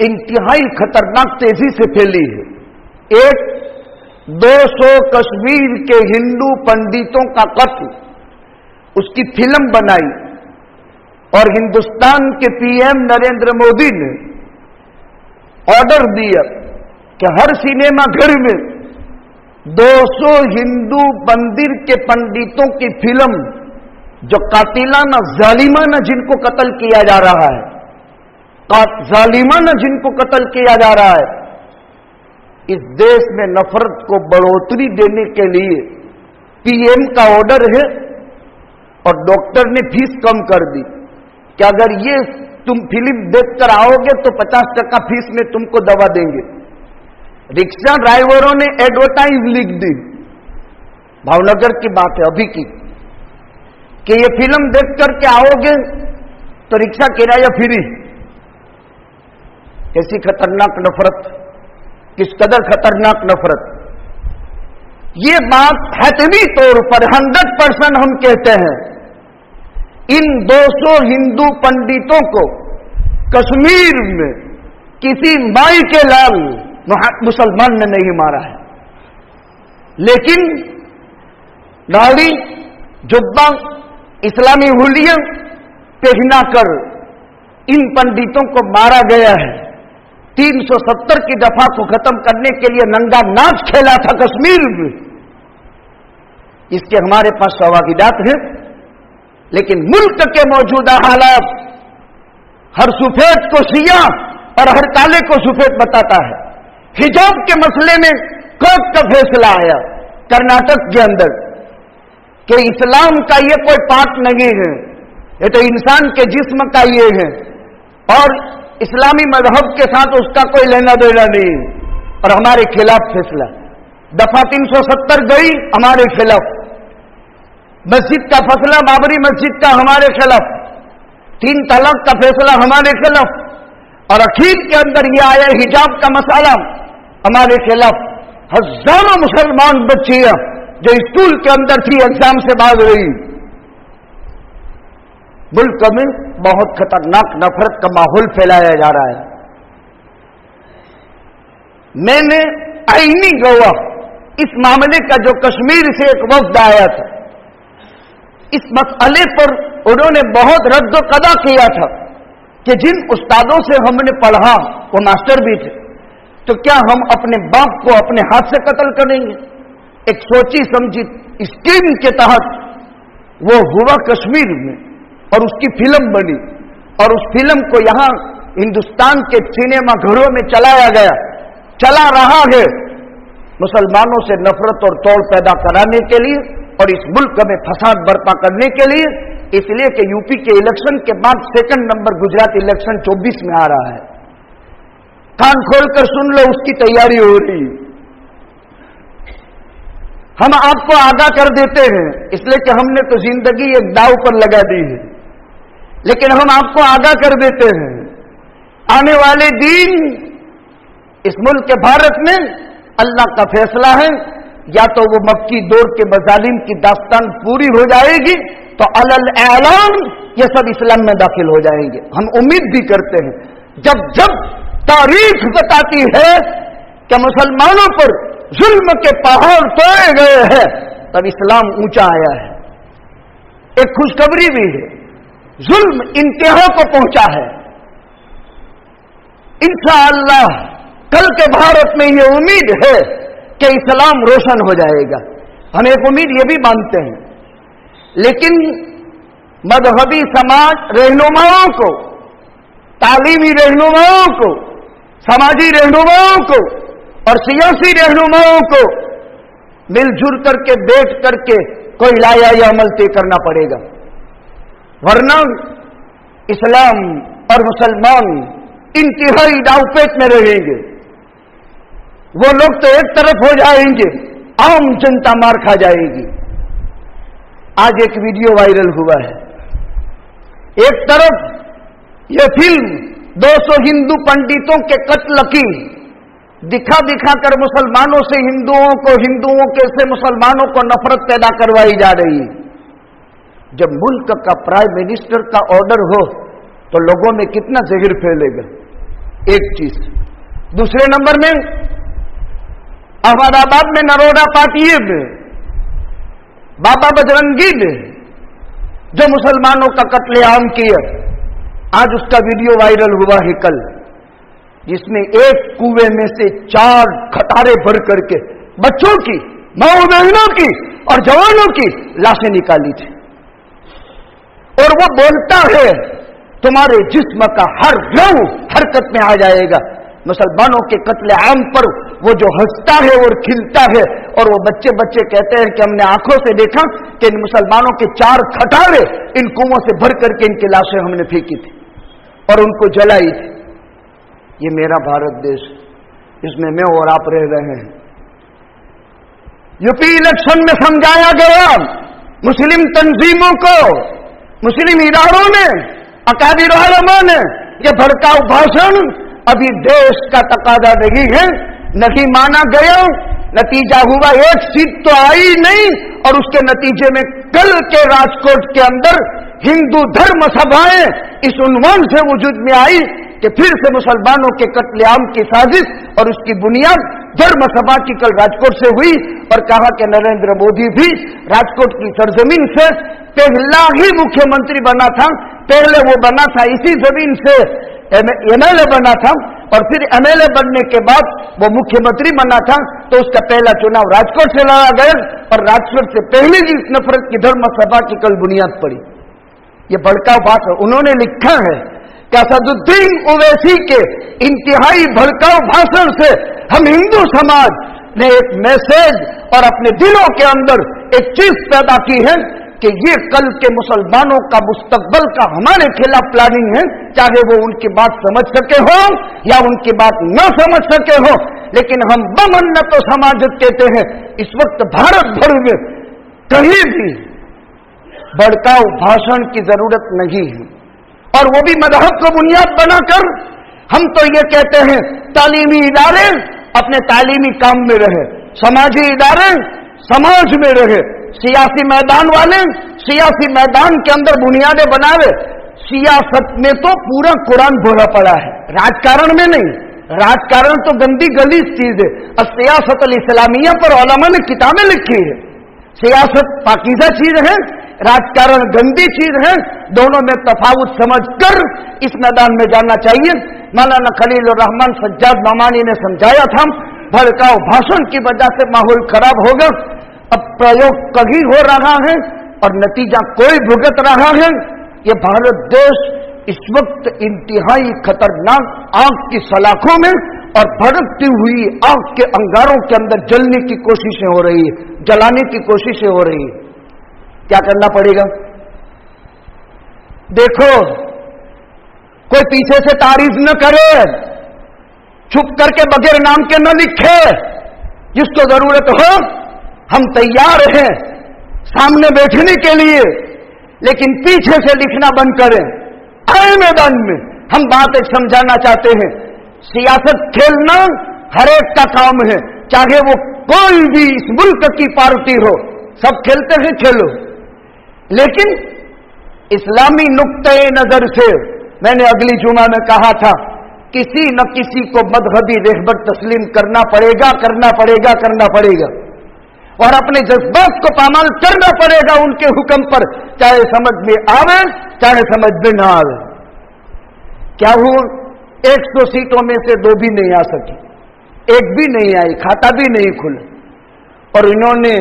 इंतहाई खतरनाक तेजी से फैली है। एक, 200 कश्मीर के हिंदू पंडितों का कत्ल, उसकी फिल्म बनाई और हिंदुस्तान के पीएम नरेंद्र मोदी ने ऑर्डर दिया कि हर सिनेमा घर में 200 हिंदू मंदिर के पंडितों की फिल्म, जो कातिलाना जालिमाना जिनको कत्ल किया जा रहा है, जालिमाना जिनको कत्ल किया जा रहा है, इस देश में नफरत को बढ़ोतरी देने के लिए पीएम का ऑर्डर है और डॉक्टर ने फीस कम कर दी कि अगर ये तुम फिल्म देखकर आओगे तो 50% फीस में तुमको दवा देंगे। रिक्शा ड्राइवरों ने एडवर्टाइज लिख दी, भावनगर की बात है अभी की, कि ये फिल्म देख करके आओगे तो रिक्शा किराया फ्री। कैसी खतरनाक नफरत, किस कदर खतरनाक नफरत। ये बात हतमी तौर पर 100% हम कहते हैं, इन 200 हिंदू पंडितों को कश्मीर में किसी माई के लाल मुसलमान ने नहीं मारा है, लेकिन दाढ़ी, जुब्बा, इस्लामी हुलिया पहना कर इन पंडितों को मारा गया है। 370 की दफा को खत्म करने के लिए नंगा नाच खेला था कश्मीर में। इसके हमारे पास शवाहिदात है, लेकिन मुल्क के मौजूदा हालात हर सफेद को सिया और हर काले को सफेद बताता है। हिजाब के मसले में कोर्ट का फैसला आया कर्नाटक के अंदर कि इस्लाम का ये कोई पार्ट नहीं है, ये तो इंसान के जिस्म का ये है और इस्लामी मजहब के साथ उसका कोई लेना देना नहीं। और हमारे खिलाफ फैसला, दफा 370 गई हमारे खिलाफ, मस्जिद का फैसला बाबरी मस्जिद का हमारे खिलाफ, 3 तलाक का फैसला हमारे खिलाफ, और अखीर के अंदर ये आया हिजाब का मसाला हमारे खिलाफ। हजारों मुसलमान बच्चियां जो स्कूल के अंदर थी एग्जाम से भाग रही। मुल्क में बहुत खतरनाक नफरत का माहौल फैलाया जा रहा है। मैंने आईनी गवाह इस मामले का जो कश्मीर से एक वफ्द आया था, इस मसले पर उन्होंने बहुत रद्द कदा किया था कि जिन उस्तादों से हमने पढ़ा वो मास्टर भी थे, तो क्या हम अपने बाप को अपने हाथ से कत्ल करेंगे? एक सोची समझी स्कीम के तहत वो हुआ कश्मीर में और उसकी फिल्म बनी और उस फिल्म को यहां हिंदुस्तान के सिनेमा घरों में चलाया गया, चला रहा है मुसलमानों से नफरत और तोड़ पैदा कराने के लिए और इस मुल्क में फसाद बर्पा करने के लिए। इसलिए कि यूपी के इलेक्शन के बाद सेकंड नंबर गुजरात इलेक्शन 24 में आ रहा है। कान खोलकर सुन लो, उसकी तैयारी हो रही है। हम आपको आगाह कर देते हैं इसलिए कि हमने तो जिंदगी एक दांव पर लगा दी है, लेकिन हम आपको आगाह कर देते हैं आने वाले दिन इस मुल्क के भारत में अल्लाह का फैसला है, या तो वो मक्की दौर के मजालिम की दास्तान पूरी हो जाएगी तो अलल ऐलान ये सब इस्लाम में दाखिल हो जाएंगे। हम उम्मीद भी करते हैं, जब जब तारीख बताती है कि मुसलमानों पर जुल्म के पहाड़ तोड़े गए हैं तब इस्लाम ऊंचा आया है। एक खुशखबरी भी है, जुल्म इंतहा को पहुंचा है। इंशाअल्लाह कल के भारत में ये उम्मीद है कि इस्लाम रोशन हो जाएगा। हम एक उम्मीद ये भी मानते हैं, लेकिन मजहबी समाज रहनुमाओं को, तालीमी रहनुमाओं को, समाजी रहनुमाओं को और सियासी रहनुमाओं को मिलजुल करके बैठ करके कोई लाया या अमल तय करना पड़ेगा, वरना इस्लाम और मुसलमान इंतहाई दावपेच में रहेंगे। वो लोग तो एक तरफ हो जाएंगे, आम जनता मार खा जाएगी। आज एक वीडियो वायरल हुआ है, एक तरफ ये फिल्म 200 हिंदू पंडितों के कत्ल की दिखा दिखा कर मुसलमानों से हिंदुओं के से मुसलमानों को नफरत पैदा करवाई जा रही है। जब मुल्क का प्राइम मिनिस्टर का ऑर्डर हो तो लोगों में कितना जहर फैलेगा, एक चीज। दूसरे नंबर में अहमदाबाद में नरोडा पाटिये में बाबा बजरंगी ने जो मुसलमानों का कत्लेआम किया, आज उसका वीडियो वायरल हुआ है कल, जिसमें एक कुएं में से 4 खटारे भर करके बच्चों की, माओ बहनों की और जवानों की लाशें निकाली थी। और वो बोलता है तुम्हारे जिस्म का हर लहू हरकत में आ जाएगा। मुसलमानों के कत्ले आम पर वो जो हंसता है और खिलता है, और वो बच्चे बच्चे कहते हैं कि हमने आंखों से देखा कि इन मुसलमानों के 4 खटारे इन कुओं से भर करके इनकी लाशें हमने फेंकी थी और उनको जलाई थी। ये मेरा भारत देश, इसमें मैं और आप रह रहे हैं। यूपी इलेक्शन में समझाया गया मुस्लिम तंजीमों को, मुस्लिम इदारों ने, अकाबिर उलमा ने, ये भड़काऊ भाषण अभी देश का तकादा नहीं है, नहीं माना गया। नतीजा हुआ एक सीट तो आई नहीं, और उसके नतीजे में कल के राजकोट के अंदर हिंदू धर्म सभाएं इस उन्वान से वजूद में आई कि फिर से मुसलमानों के कत्लेआम की साजिश और उसकी बुनियाद धर्म सभा की कल राजकोट से हुई। और कहा कि नरेंद्र मोदी भी राजकोट की सरजमीन से पहला ही मुख्यमंत्री बना था, पहले वो बना था इसी जमीन से एमएलए बना था, और फिर एमएलए बनने के बाद वो मुख्यमंत्री बना था, तो उसका पहला चुनाव राजकोट से लड़ा गया और राजकोट से पहले ही इस नफरत की धर्म सभा की कल बुनियाद पड़ी। ये भड़काऊ बात है। उन्होंने लिखा है कि असदुद्दीन ओवैसी के इंतहाई भड़काऊ भाषण से हम हिंदू समाज ने एक मैसेज और अपने दिलों के अंदर एक चीज पैदा की है कि ये कल के मुसलमानों का मुस्तकबल का हमारे खिलाफ प्लानिंग है, चाहे वो उनकी बात समझ सके हो या उनकी बात न समझ सके हो। लेकिन हम बमन्नत तो समाजत कहते हैं, इस वक्त भारत भर में कहीं भी भड़काऊ भाषण की जरूरत नहीं है, और वो भी मजहब को बुनियाद बनाकर। हम तो ये कहते हैं तालीमी इदारे अपने तालीमी काम में रहे, समाजी इदारे समाज में रहे, सियासी मैदान वाले सियासी मैदान के अंदर बुनियादें बनावे। सियासत में तो पूरा कुरान भरा पड़ा है, राजकारण में नहीं। राजकारण तो गंदी गलीज चीज है। सियासत अल इस्लामिया पर उलमा ने किताबें लिखी है। सियासत पाकीज़ा चीज है, राजकारण गंदी चीज है। दोनों में तफावत समझकर इस मैदान में जाना चाहिए। मौलाना खलील रहमान सज्जाद नौमानी ने समझाया था, भड़काऊ भाषण की वजह से माहौल खराब होगा। अब प्रयोग कहीं हो रहा है और नतीजा कोई भुगत रहा है। ये भारत देश इस वक्त इंतहाई खतरनाक आग की सलाखों में और भड़कती हुई आग के अंगारों के अंदर जलने की कोशिशें हो रही है, जलाने की कोशिशें हो रही है। क्या करना पड़ेगा? देखो, कोई पीछे से तारीफ न करे, छुप करके बगैर नाम के न लिखे। जिसको जरूरत हो हम तैयार हैं सामने बैठने के लिए, लेकिन पीछे से लिखना बंद करें। आए मैदान में, हम बात एक समझाना चाहते हैं। सियासत खेलना हर एक का काम है, चाहे वो कोई भी इस मुल्क की पार्टी हो, सब खेलते हैं, खेलो। लेकिन इस्लामी नुक्ते नजर से मैंने अगली जुमा में कहा था, किसी न किसी को मजहबी रहबर तस्लीम करना पड़ेगा, करना पड़ेगा, करना पड़ेगा, और अपने जज्बात को पामाल करना पड़ेगा उनके हुक्म पर, चाहे समझ में आवे चाहे समझ में ना आवे। क्या हुआ? 100 सीटों में से 2 भी नहीं आ सकी, 1 भी नहीं आई, खाता भी नहीं खुला, और इन्होंने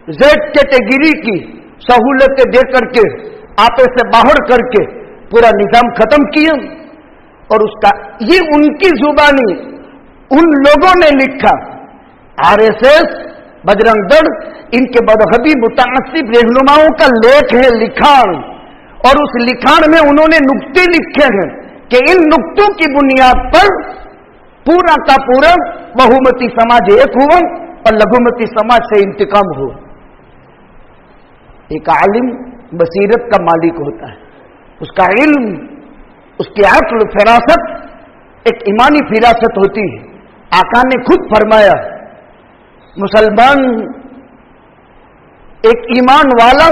जेड कैटेगरी की सहूलतें दे करके आपे से बाहर करके पूरा निजाम खत्म किया। और उसका ये उनकी जुबानी उन लोगों ने लिखा, आरएसएस, बजरंग दल, इनके मजहबी मुतासिब रहनुमाओं का लेख है, लिखान, और उस लिखान में उन्होंने नुक्ते लिखे हैं कि इन नुक्तों की बुनियाद पर पूरा का पूरा बहुमती समाज एक हुआ और लघुमती समाज से इंतकाम हो। एक आलिम बसीरत का मालिक होता है, उसका इल्म, उसकी अक्ल, फिरासत एक ईमानी फिरासत होती है। आका ने खुद फरमाया, मुसलमान एक ईमान वाला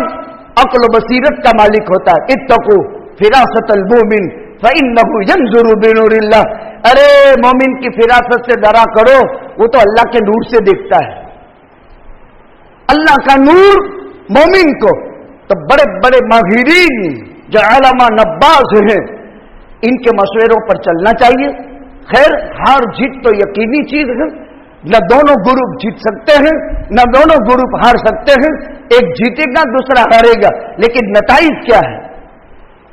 अक्ल बसीरत का मालिक होता है। इत्तकू फिरासत अल मोमिन फइन्नहु यंजुरु बिनूरिल्लाह। अरे मोमिन की फिरासत से डरा करो, वो तो अल्लाह के नूर से देखता है। अल्लाह का नूर मोमिन को, तो बड़े बड़े माहिरीन जो आलमा नब्बाज हैं, इनके मशवरों पर चलना चाहिए। खैर, हार जीत तो यकीनी चीज है, न दोनों ग्रुप जीत सकते हैं, न दोनों ग्रुप हार सकते हैं। एक जीतेगा, दूसरा हारेगा, लेकिन नताइज क्या है?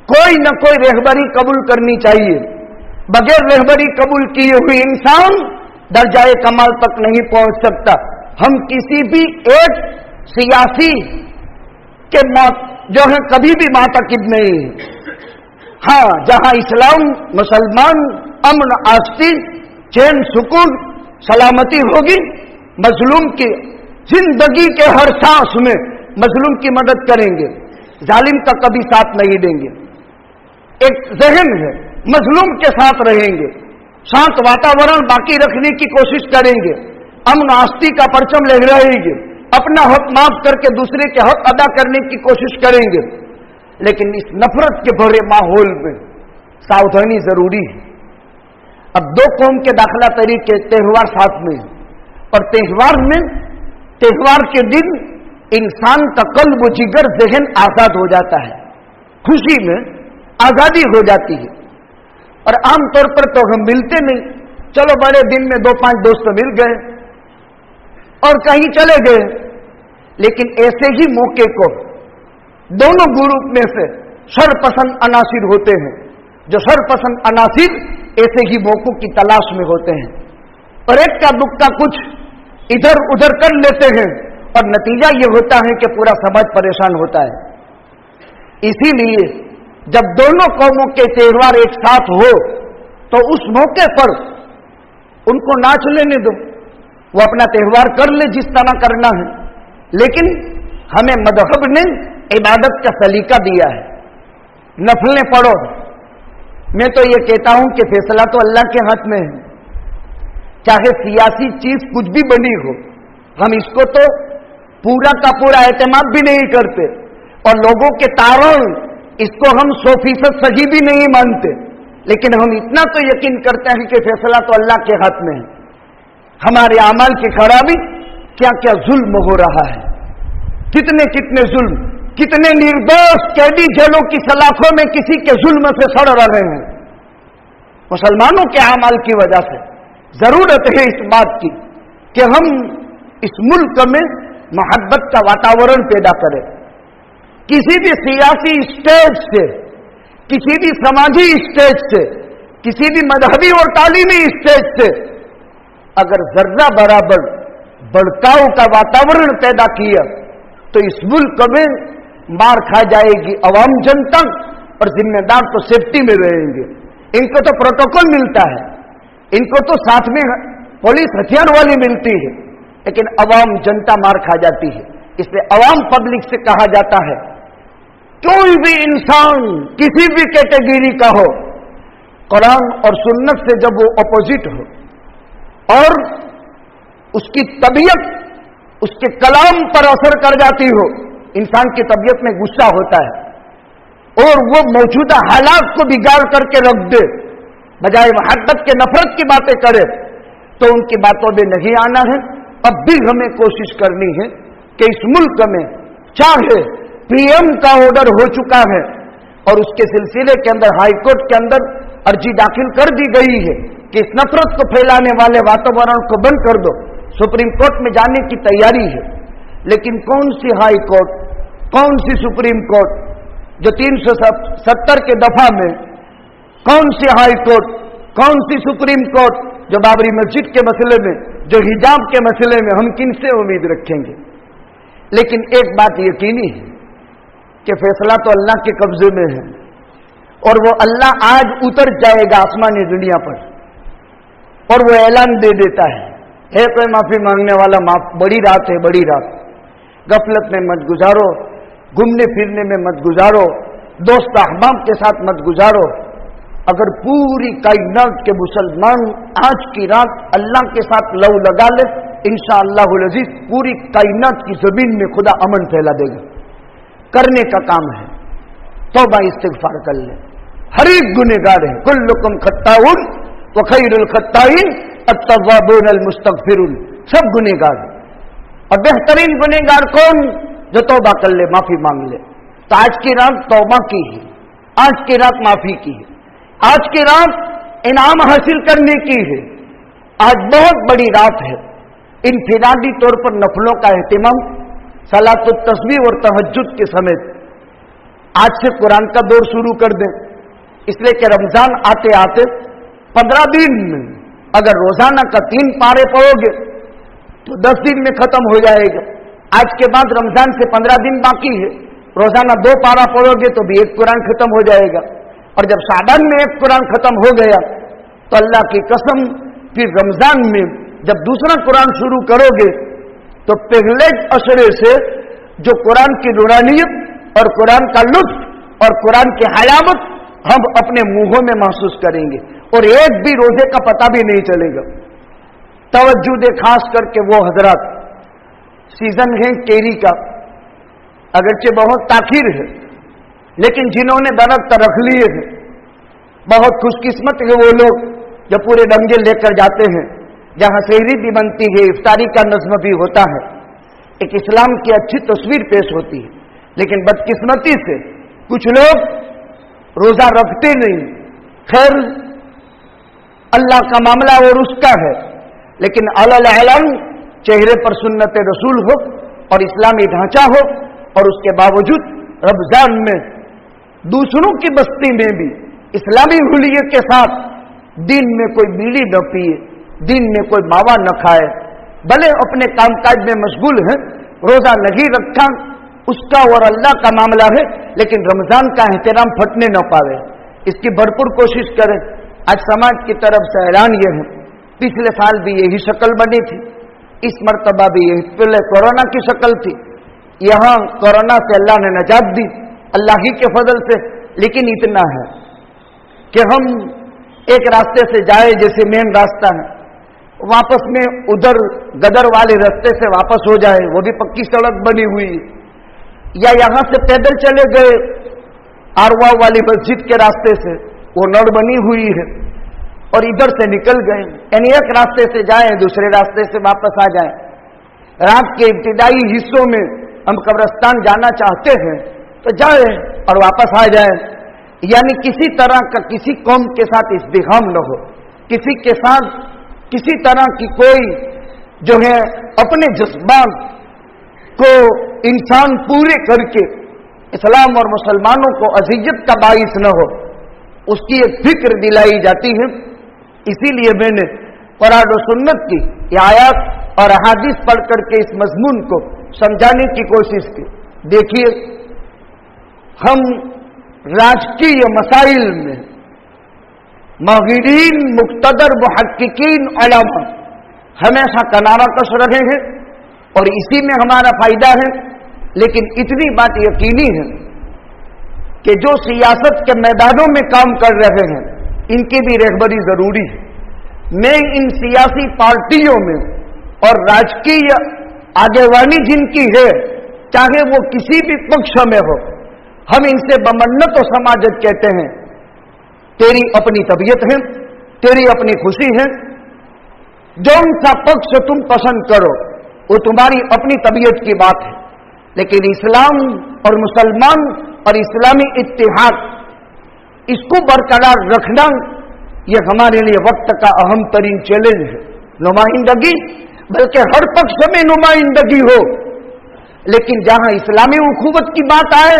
कोई न कोई रहबरी कबूल करनी चाहिए। बगैर रहबरी कबूल किए हुए इंसान दर्जाए कमाल तक नहीं पहुंच सकता। हम किसी भी एक सियासी के जो है कभी भी मातकिद नहीं। हाँ, जहां इस्लाम, मुसलमान, अमन, आस्ती, चैन, सुकून, सलामती होगी, मजलूम की जिंदगी के हर सांस में मजलूम की मदद करेंगे, जालिम का कभी साथ नहीं देंगे। एक जहन है, मजलूम के साथ रहेंगे, शांत वातावरण बाकी रखने की कोशिश करेंगे, अमन आस्ती का परचम लहराएंगे, अपना हक माफ करके दूसरे के हक अदा करने की कोशिश करेंगे। लेकिन इस नफरत के भरे माहौल में सावधानी जरूरी है। अब 2 कौम के दाखिला तरीके त्योहार साथ में, और त्योहार के दिन इंसान का कल्ब, जिगर, जहन आजाद हो जाता है, खुशी में आजादी हो जाती है। और आमतौर पर तो हम मिलते नहीं, चलो बड़े दिन में 2-5 दोस्त मिल गए और कहीं चले गए। लेकिन ऐसे ही मौके को दोनों ग्रुप में से शरपसंद अनासिर होते हैं। जो शरपसंद अनासिर ऐसे ही मौकों की तलाश में होते हैं और एक का दुक्का कुछ इधर उधर कर लेते हैं, और नतीजा यह होता है कि पूरा समाज परेशान होता है। इसीलिए जब दोनों कौमों के त्योहार एक साथ हो तो उस मौके पर उनको नाच लेने दो, वो अपना त्योहार कर ले जिस तरह करना है। लेकिन हमें मजहब ने इबादत का सलीका दिया है, नफलें पढ़ो। मैं तो ये कहता हूं कि फैसला तो अल्लाह के हाथ में है, चाहे सियासी चीज कुछ भी बनी हो, हम इसको तो पूरा का पूरा एतमाद भी नहीं करते, और लोगों के तारण इसको हम 100% सही भी नहीं मानते। लेकिन हम इतना तो यकीन करते हैं कि फैसला तो अल्लाह के हाथ में है। हमारे अमाल की खराबी, क्या क्या जुल्म हो रहा है, कितने कितने जुल्म, कितने निर्दोष कैदी जेलों की सलाखों में किसी के जुल्म से सड़ रहे हैं। मुसलमानों के अमाल की वजह से जरूरत है इस बात की कि हम इस मुल्क में मोहब्बत का वातावरण पैदा करें। किसी भी सियासी स्टेज से, किसी भी समाजी स्टेज से, किसी भी मजहबी और तालीमी स्टेज से अगर जर्रा बराबर भड़काव का वातावरण पैदा किया तो इस मुल्क में मार खा जाएगी अवाम जनता, और जिम्मेदार तो सेफ्टी में रहेंगे। इनको तो प्रोटोकॉल मिलता है, इनको तो साथ में पुलिस हथियार वाली मिलती है, लेकिन अवाम जनता मार खा जाती है। इसलिए अवाम पब्लिक से कहा जाता है, कोई भी इंसान किसी भी कैटेगरी का हो, कुरान और सुन्नत से जब वो अपोजिट हो और उसकी तबीयत उसके कलाम पर असर कर जाती हो, इंसान की तबीयत में गुस्सा होता है और वो मौजूदा हालात को बिगाड़ करके रख दे, बजाय मोहब्बत के नफरत की बातें करे, तो उनकी बातों में नहीं आना है। अब भी हमें कोशिश करनी है कि इस मुल्क में चाहे पीएम का ऑर्डर हो चुका है और उसके सिलसिले के अंदर हाईकोर्ट के अंदर अर्जी दाखिल कर दी गई है कि इस नफरत को फैलाने वाले वातावरण को बंद कर दो, सुप्रीम कोर्ट में जाने की तैयारी है। लेकिन कौन सी हाई कोर्ट, कौन सी सुप्रीम कोर्ट जो 370 के दफा में, कौन सी हाई कोर्ट, कौन सी सुप्रीम कोर्ट जो बाबरी मस्जिद के मसले में, जो हिजाब के मसले में, हम किन से उम्मीद रखेंगे। लेकिन एक बात यकीनी है कि फैसला तो अल्लाह के कब्जे में है और वो अल्लाह आज उतर जाएगा आसमानी दुनिया पर और वो ऐलान दे देता है कोई माफी मांगने वाला माफ, बड़ी रात है, बड़ी रात, गफलत में मत गुजारो, घूमने फिरने में मत गुजारो, दोस्त अहबाब के साथ मत गुजारो। अगर पूरी कायनात के मुसलमान आज की रात अल्लाह के साथ लव लगा ले, इंशाअल्लाहुल अजीज पूरी कायनात की जमीन में खुदा अमन फैला देगा। करने का काम है, तौबा इस्तिगफार कर ले। हर एक गुनहगार है, कुल्लुकुम खत्ताउन व खैरुल खत्ताइन अत्तवाबून अल मुस्तगफिरून, सब गुनहगार। और बेहतरीन गुनहगार कौन? जो तौबा कर ले, माफी मांग ले। तो आज की रात तौबा की है, आज की रात माफी की है, आज की रात इनाम हासिल करने की है। आज बहुत बड़ी रात है। इनफिरादी तौर पर नफलों का एहतिमाम सलातुत तस्बीह और तहज्जुद के समेत आज से कुरान का दौर शुरू कर दें, इसलिए कि रमजान आते आते 15 दिन में अगर रोजाना का 3 पारे पढ़ोगे तो 10 दिन में खत्म हो जाएगा। आज के बाद रमजान से 15 दिन बाकी है, रोजाना 2 पारा पढ़ोगे तो भी 1 कुरान खत्म हो जाएगा। और जब शाबान में 1 कुरान खत्म हो गया तो अल्लाह की कसम फिर रमजान में जब दूसरा कुरान शुरू करोगे तो पहले अशरे से जो कुरान की नूरानियत और कुरान का लुत्फ और कुरान की हलावत हम अपने मुंहों में महसूस करेंगे और एक भी रोजे का पता भी नहीं चलेगा। तवज्जो दे खास करके वो हजरात, सीजन है केरी का, अगरचे बहुत ताखिर है लेकिन जिन्होंने दरख्त रख लिए हैं, बहुत खुशकिस्मत है वो लोग जो पूरे डंगे लेकर जाते हैं, जहां सहरी भी बनती है, इफ्तारी का नज़्म भी होता है, एक इस्लाम की अच्छी तस्वीर पेश होती है। लेकिन बदकिस्मती से कुछ लोग रोजा रखते नहीं। खैर अल्लाह का मामला और उसका है, लेकिन अलग चेहरे पर सुन्नत रसूल हो और इस्लामी ढांचा हो और उसके बावजूद रमजान में दूसरों की बस्ती में भी इस्लामी हुलिये के साथ दिन में कोई बीड़ी न पिए, दिन में कोई मावा न खाए, भले अपने कामकाज में मशगूल है, रोजा नहीं रखा उसका और अल्लाह का मामला है, लेकिन रमजान का एहतराम फटने न पावे, इसकी भरपूर कोशिश करें। आज समाज की तरफ से ऐलान यह है, पिछले साल भी यही शक्ल बनी थी, इस मर्तबा भी यही, पहले कोरोना की शक्ल थी, यहां कोरोना से अल्लाह ने नजात दी, अल्लाह ही के फजल से। लेकिन इतना है कि हम एक रास्ते से जाए, जैसे मेन रास्ता है, वापस में उधर गदर वाले रास्ते से वापस हो जाए, वो भी पक्की सड़क बनी हुई, या यहां से पैदल चले गए आरवा वाली मस्जिद के रास्ते से, वो नड़ बनी हुई है और इधर से निकल गए, यानी एक रास्ते से जाएं दूसरे रास्ते से वापस आ जाएं। रात के इब्तिदाई हिस्सों में हम कब्रिस्तान जाना चाहते हैं तो जाए और वापस आ जाए, यानी किसी तरह का किसी कौम के साथ इज़्दिहाम न हो, किसी के साथ किसी तरह की कोई जो है अपने जज्बात को इंसान पूरे करके इस्लाम और मुसलमानों को अज़ियत का बाइस न हो, उसकी एक फिक्र दिलाई जाती है। इसीलिए मैंने कुरान और सुन्नत की ये आयत और अहादीस पढ़ करके इस मजमून को समझाने की कोशिश की। देखिए, हम राजकीय मसाइल में माहिरीन, मुक्तदर, मुहक्किकीन, उलमा हमेशा किनारा कश रहे हैं और इसी में हमारा फायदा है। लेकिन इतनी बात यकीनी है कि जो सियासत के मैदानों में काम कर रहे हैं इनकी भी रहबरी जरूरी है। मैं इन सियासी पार्टियों में और राजकीय आगेवानी जिनकी है, चाहे वो किसी भी पक्ष में हो, हम इनसे बमन्नत और समाजत कहते हैं, तेरी अपनी तबीयत है, तेरी अपनी खुशी है, जौन सा पक्ष तुम पसंद करो वो तुम्हारी अपनी तबीयत की बात है। लेकिन इस्लाम और मुसलमान और इस्लामी इत्तिहाद, इसको बरकरार रखना ये हमारे लिए वक्त का अहम तरीन चैलेंज है। नुमाइंदगी, बल्कि हर पक्ष में नुमाइंदगी हो, लेकिन जहां इस्लामी उखुवत की बात आए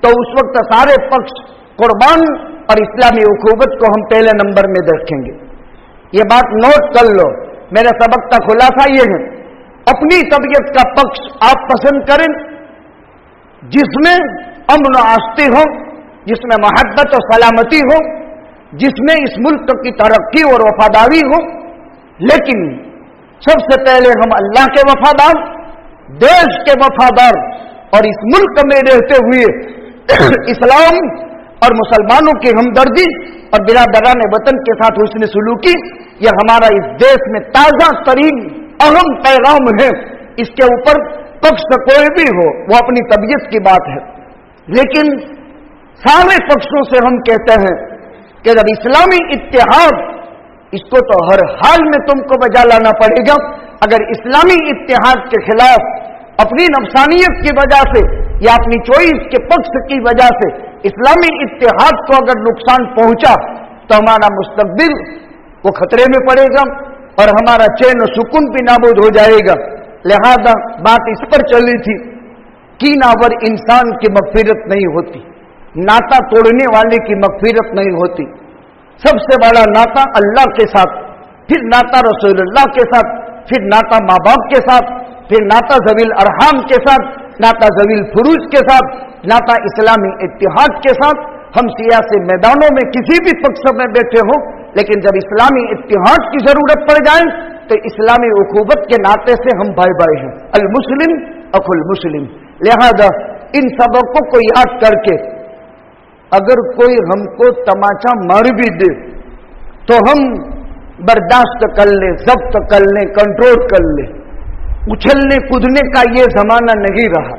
तो उस वक्त सारे पक्ष कुर्बान और इस्लामी उखुवत को हम पहले नंबर में रखेंगे। ये बात नोट कर लो। मेरे सबक का खुलासा ये है, अपनी तबीयत का पक्ष आप पसंद करें जिसमें अमन आस्ती हो, जिसमें मोहब्बत और सलामती हो, जिसमें इस मुल्क की तरक्की और वफादारी हो। लेकिन सबसे पहले हम अल्लाह के वफादार, देश के वफादार और इस मुल्क में रहते हुए इस्लाम और मुसलमानों की हमदर्दी और बिरादरान वतन के साथ हुस्न सुलूकी, यह हमारा इस देश में ताजा तरीन अहम पैगाम है। इसके ऊपर पक्ष कोई भी हो वो अपनी तबीयत की बात है। लेकिन सारे पक्षों से हम कहते हैं कि जब इस्लामी इत्तेहाद, इसको तो हर हाल में तुमको बजा लाना पड़ेगा। अगर इस्लामी इत्तेहाद के खिलाफ अपनी नफसानियत की वजह से या अपनी चॉइस के पक्ष की वजह से इस्लामी इत्तेहाद को अगर नुकसान पहुंचा तो हमारा मुस्तकबिल वो खतरे में पड़ेगा और हमारा चैन और सुकून भी नाबूद हो जाएगा। लिहाजा बात इस पर चली थी, कीनावर इंसान की मगफिरत नहीं होती, नाता तोड़ने वाले की मगफिरत नहीं होती। सबसे बड़ा नाता अल्लाह के साथ, फिर नाता रसूलुल्लाह के साथ, फिर नाता माँ बाप के साथ, फिर नाता ज़वील अरहाम के साथ, नाता ज़वील फुरूज के साथ, नाता इस्लामी इत्तिहाद के साथ। हम सियासी मैदानों में किसी भी पक्ष में बैठे हों, लेकिन जब इस्लामी इत्तिहाद की जरूरत पड़ जाए तो इस्लामी उखुवत के नाते से हम भाई भाई हैं। अल मुस्लिम अखुल मुस्लिम। लिहाजा इन सबकों को याद करके अगर कोई हमको तमाचा मार भी दे तो हम बर्दाश्त कर ले, जब्त कर ले, कंट्रोल कर ले। उछलने कूदने का ये जमाना नहीं रहा।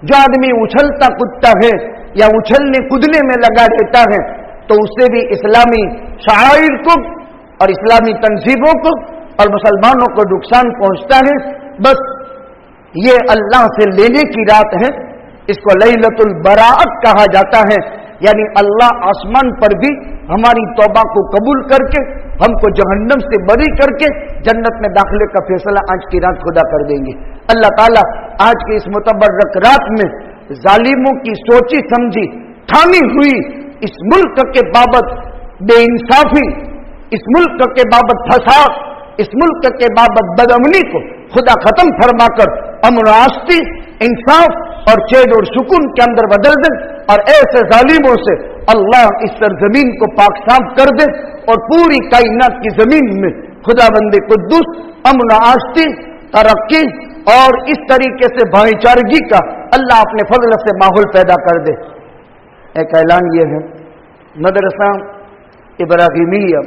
जो आदमी उछलता कूदता है या उछलने कूदने में लगा रहता है तो उससे भी इस्लामी शायर को और इस्लामी तंजीमों को और मुसलमानों को नुकसान पहुंचता है। बस ये अल्लाह से लेने की रात है, इसको लैलतुल बराअत कहा जाता है। यानी अल्लाह आसमान पर भी हमारी तौबा को कबूल करके हमको जहन्नम से बरी करके जन्नत में दाखिले का फैसला आज की रात खुदा कर देंगे। अल्लाह ताला आज की इस मुतबर्रक रात में जालिमों की सोची समझी ठानी हुई इस मुल्क के बाबत बेइंसाफी, इस मुल्क के बाबत फसाद, इस मुल्क के बाबत बदअमनी को खुदा खत्म फरमाकर अमन आस्ती, इंसाफ और चैन और सुकून के अंदर बदल दे और ऐसे जालिमों से अल्लाह इस सरजमीन को पाक साफ कर दे और पूरी कायनात की जमीन में खुदा बंदे कुद्दूस अमन आस्ती, तरक्की और इस तरीके से भाईचारगी का अल्लाह अपने फजल से माहौल पैदा कर दे। एक ऐलान ये है, मदरसा इब्राहिमिया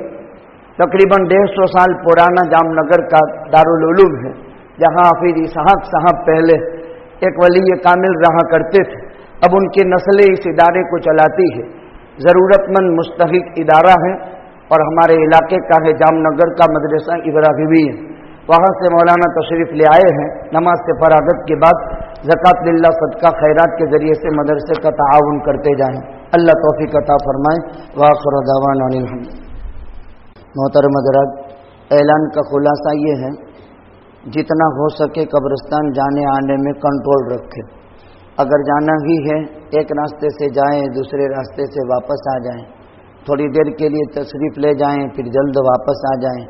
तकरीबन 150 साल पुराना जामनगर का दारुल उलूम है, जहाँ हाफिज इसहाक साहब पहले एक वली कामिल रहा करते थे। अब उनकी नस्लें इस इदारे को चलाती है। ज़रूरतमंद मुस्तहिक इदारा है और हमारे इलाके का है जामनगर का मदरसा इब्राहिमी है। वहाँ से मौलाना तशरीफ़ ले आए हैं। नमाज से फरागत के बाद ज़कात लिल्लाह सदका खैरात के ज़रिए से मदरसे का ताआवुन करते जाएं। अल्लाह तौफीक अता फरमाए। व आखिर दावाना अनिल हम्द। मोहतरम हज़रात, ऐलान का खुलासा ये है, जितना हो सके कब्रिस्तान जाने आने में कंट्रोल रखें। अगर जाना ही है एक रास्ते से जाएं, दूसरे रास्ते से वापस आ जाएं। थोड़ी देर के लिए तशरीफ़ ले जाएं, फिर जल्द वापस आ जाएं।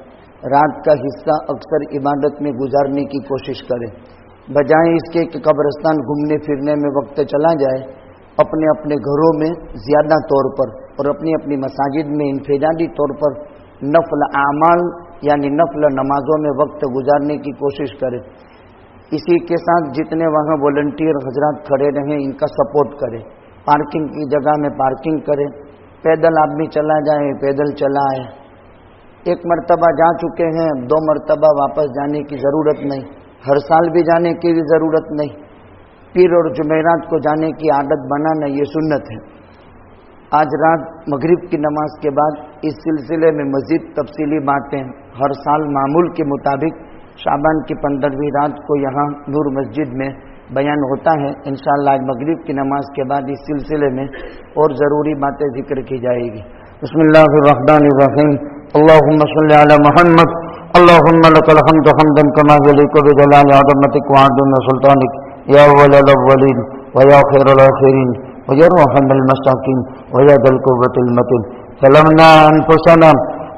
रात का हिस्सा अक्सर इबादत में गुजारने की कोशिश करें, बजाय इसके कि कब्रिस्तान घूमने फिरने में वक्त चला जाए। अपने अपने घरों में ज़्यादा तौर पर और अपनी अपनी मसाजिद में इंफरादी तौर पर नफल आमाल यानी नफल नमाजों में वक्त गुजारने की कोशिश करें। इसी के साथ जितने वहाँ वॉलंटियर हजरात खड़े रहें, इनका सपोर्ट करें। पार्किंग की जगह में पार्किंग करें। पैदल आदमी चला जाए, पैदल चला आए। एक मरतबा जा चुके हैं, 2 मरतबा वापस जाने की ज़रूरत नहीं। हर साल भी जाने की भी ज़रूरत नहीं। पीर और जुमेरात को जाने की आदत बनाना ये सुन्नत है। आज रात मगरिब की नमाज के बाद इस सिलसिले में मज़ीद तफसीली बातें हर साल मामूल के मुताबिक शाबान की 15वीं रात को यहाँ नूर मस्जिद में बयान होता है। इंशाअल्लाह आज मगरिब की नमाज के बाद इस सिलसिले में और ज़रूरी बातें जिक्र की जाएगी। बिस्मिल्लाहिर्रहमानिर्रहीम। अल्लाहुम्मा सल्लि अला मुहम्मद। अल्लाहुम्मा लकल हम्दु हम्दन कमा यलीकु बिजलाली अज़मतिक व अज़ीम सुल्तानिक या अव्वलल अव्वलीन व या खैरल आखिरीन व या रहमल मस्ताकीन व या दल कुव्वतिल मतीन। सलमना अनफुसना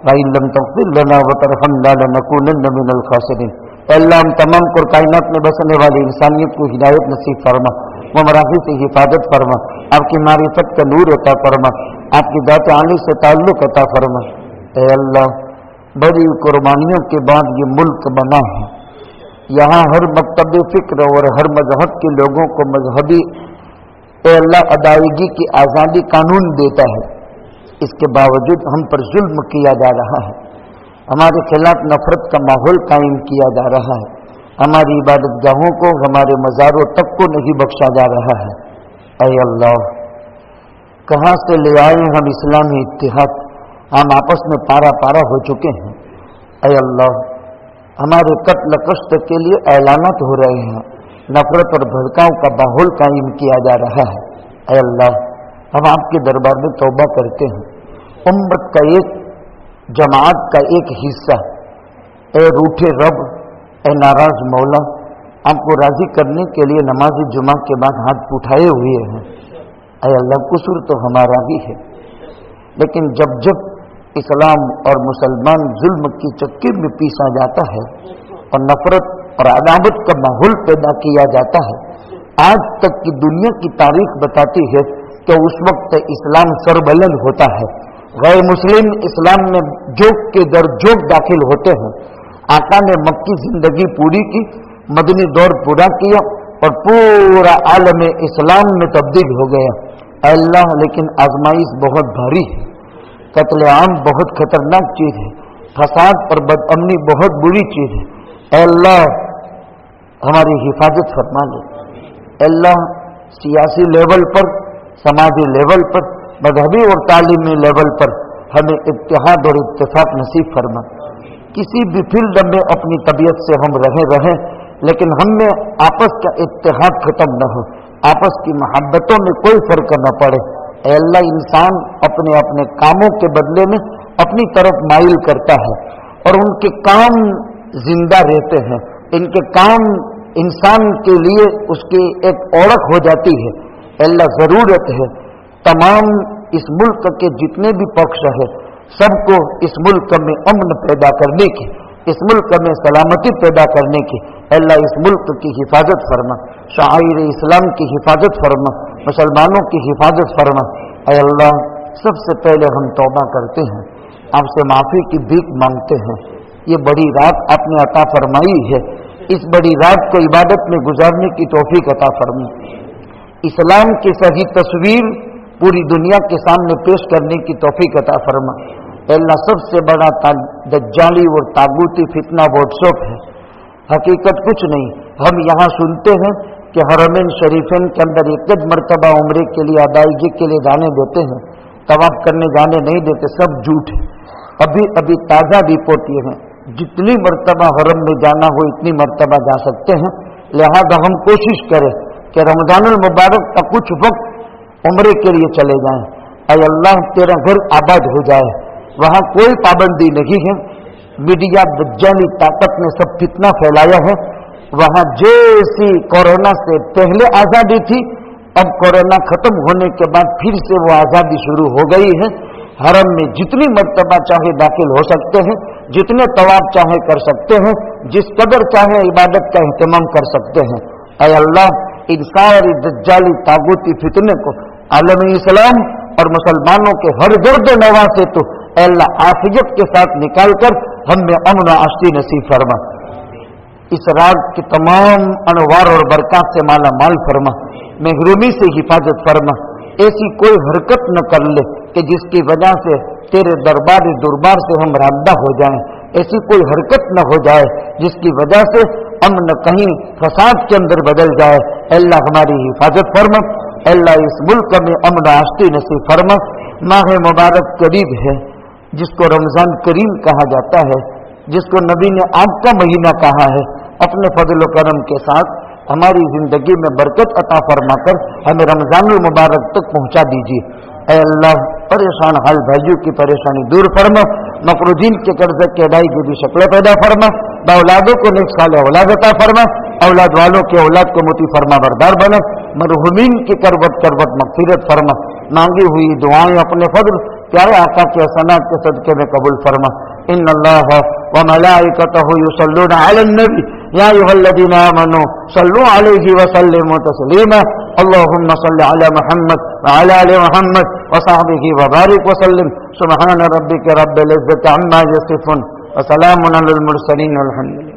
व इन लम तग़फिर लना व तरहमना लनकूनन्न मिनल खासिरीन। अल्लाह हम तमाम कायनात में बसने वाली इंसानियत को हिदायत नसीब फरमा, गुमराही से हिफाजत फरमा, आपकी मारिफत का नूर अता फरमा, आपकी दात आली से ताल्लुक़ अता फरमा। ऐ अल्लाह, बड़ी कुर्बानियों के बाद ये मुल्क बना है। यहाँ हर मकतब फ़िक्र और हर मजहब के लोगों को मजहबी अल्लाह अदायगी की आज़ादी कानून देता है। इसके बावजूद हम पर जुल्म किया जा रहा है, हमारे खिलाफ नफरत का माहौल कायम किया जा रहा है, हमारी इबादत गाहों को, हमारे मज़ारों तक को नहीं बख्शा जा रहा है। ऐ अल्लाह, कहाँ से ले आए हम इस्लामी इत्तिहाद? हम आपस में पारा पारा हो चुके हैं। ऐ अल्लाह, हमारे कत्ल कष्ट के लिए ऐलानात हो रहे हैं, नफरत और भड़काव का माहौल कायम किया जा रहा है। ऐ अल्लाह, हम आपके दरबार में तौबा करते हैं। उम्मत का एक जमात का एक हिस्सा, ए रूठे रब, ए नाराज मौला, आपको राजी करने के लिए नमाज जुमा के बाद हाथ उठाए हुए हैं। ऐ अल्लाह, कसूर तो हमारा भी है, लेकिन जब जब इस्लाम और मुसलमान जुल्म की चक्की में पीसा जाता है और नफरत और अदावत का माहौल पैदा किया जाता है, आज तक की दुनिया की तारीख बताती है कि उस वक्त इस्लाम सरबलंद होता है। गैर मुस्लिम इस्लाम में जोक के दर जोक दाखिल होते हैं। आका ने मक्की जिंदगी पूरी की, मदनी दौर पूरा किया और पूरा आलम इस्लाम में तब्दील हो गया। अल्लाह, लेकिन आजमाइश बहुत भारी है। कत्ल आम बहुत खतरनाक चीज़ है, फसाद और बदअमनी बहुत बुरी चीज़ है। अल्लाह, हमारी हिफाजत फरमा ले। अल्लाह, सियासी लेवल पर, समाजी लेवल पर, मजहबी और तालीमी लेवल पर हमें इत्तेहाद और इत्तेफाक नसीब फरमा। किसी भी फील्ड में अपनी तबीयत से हम रहें, लेकिन हम में आपस का इत्तेहाद खत्म न हो, आपस की मोहब्बतों में कोई फर्क न पड़े। ऐ अल्लाह, इंसान अपने अपने कामों के बदले में अपनी तरफ माइल करता है और उनके काम जिंदा रहते हैं। इनके काम इंसान के लिए उसकी एक ओळख हो जाती है। अल्लाह, ज़रूरत है तमाम इस मुल्क के जितने भी पक्ष है, सबको इस मुल्क में अमन पैदा करने की, इस मुल्क में सलामती पैदा करने की। अल्लाह, इस मुल्क की हिफाजत फरमा, शाइर इस्लाम की हिफाजत फरमा, मुसलमानों की हिफाजत फरमा। ऐ अल्लाह, सबसे पहले हम तौबा करते हैं, आपसे माफ़ी की भीख मांगते हैं। ये बड़ी रात आपने अता फरमाई है, इस बड़ी रात को इबादत में गुजारने की तौफीक अता फरमा। इस्लाम की सही तस्वीर पूरी दुनिया के सामने पेश करने की तौफीक अता फरमा। अल्लाह, सबसे बड़ा दज्जाली और तागूती फितना व्हाट्सएप है, हकीकत कुछ नहीं। हम यहाँ सुनते हैं कि हरमैन शरीफैन के अंदर एक मरतबा उम्रे के लिए अदायगी के लिए जाने देते हैं, तवाफ करने जाने नहीं देते, सब झूठ है। अभी अभी ताज़ा रिपोर्ट ये है, जितनी मर्तबा हरम में जाना हो इतनी मर्तबा जा सकते हैं। लिहाजा हम कोशिश करें कि रमजानुल मुबारक का कुछ वक्त उम्रे के लिए चले जाएं। ऐ अल्लाह तेरा घर आबाद हो जाए, वहाँ कोई पाबंदी नहीं है। मीडिया दज्जाली ताकत ने सब फितना फैलाया है। वहाँ जैसी कोरोना से पहले आज़ादी थी, अब कोरोना खत्म होने के बाद फिर से वो आज़ादी शुरू हो गई है। हरम में जितनी मर्तबा चाहे दाखिल हो सकते हैं, जितने तवाफ चाहे कर सकते हैं, जिस कदर चाहे इबादत का एहतमाम कर सकते हैं। ऐ अल्लाह इन सारी दज्जाली तागूती फितने को आलम इस्लाम और मुसलमानों के हर गर्द नवा से तो अल्लाह आफियत के साथ निकाल कर हमें अमन आश्ती नसीब फरमा। इस रात की तमाम अनवार और बरकत से माला माल फरमा, महरूमी से हिफाजत फरमा। ऐसी कोई हरकत न कर ले कि जिसकी वजह से तेरे दुर्बार से हम राबदा हो जाएं। ऐसी कोई हरकत न हो जाए जिसकी वजह से अमन कहीं फसाद के अंदर बदल जाए। अल्लाह हमारी हिफाजत फरमा। अल्लाह इस मुल्क में अमन आश्ती नसीब फरमा। माह मुबारक करीब है, जिसको रमजान करीम कहा जाता है, जिसको नबी ने आग का महीना कहा है। अपने फजल करम के साथ हमारी जिंदगी में बरकत अता फरमाकर हमें रमजानुल मुबारक तक पहुंचा दीजिए। ऐ अल्लाह परेशान हाल भाइयों की परेशानी दूर फरमा, मकरूदीन के कर्ज की अदायगी की भी शक्ल पैदा फरमा, औलादों को नेक साले औलाद अता फरमा, औलाद वालों के औलाद को मुती फरमा बरदार बना, मरहुमीन की करवत मगफिरत फरमा। मांगी हुई दुआएं अपने फजल प्यारे आका के हसनात के सदके में कबूल फरमा। इन्नल्लाह व मलाइकतहु युसल्लूना अलन नबी या अय्युहल्लज़ीना आमनू सल्लू अलैहि व सल्लिमू तस्लीमा। अल्लाहुम्मा सल्लि अला मुहम्मद व अला आलि मुहम्मद व सहबिही व बारिक व सल्लिम। सुब्हान रब्बिका रब्बिल इज्जति अम्मा यसिफून व सलामुन अलल मुरसलीन वल्हम्दुलिल्लाह।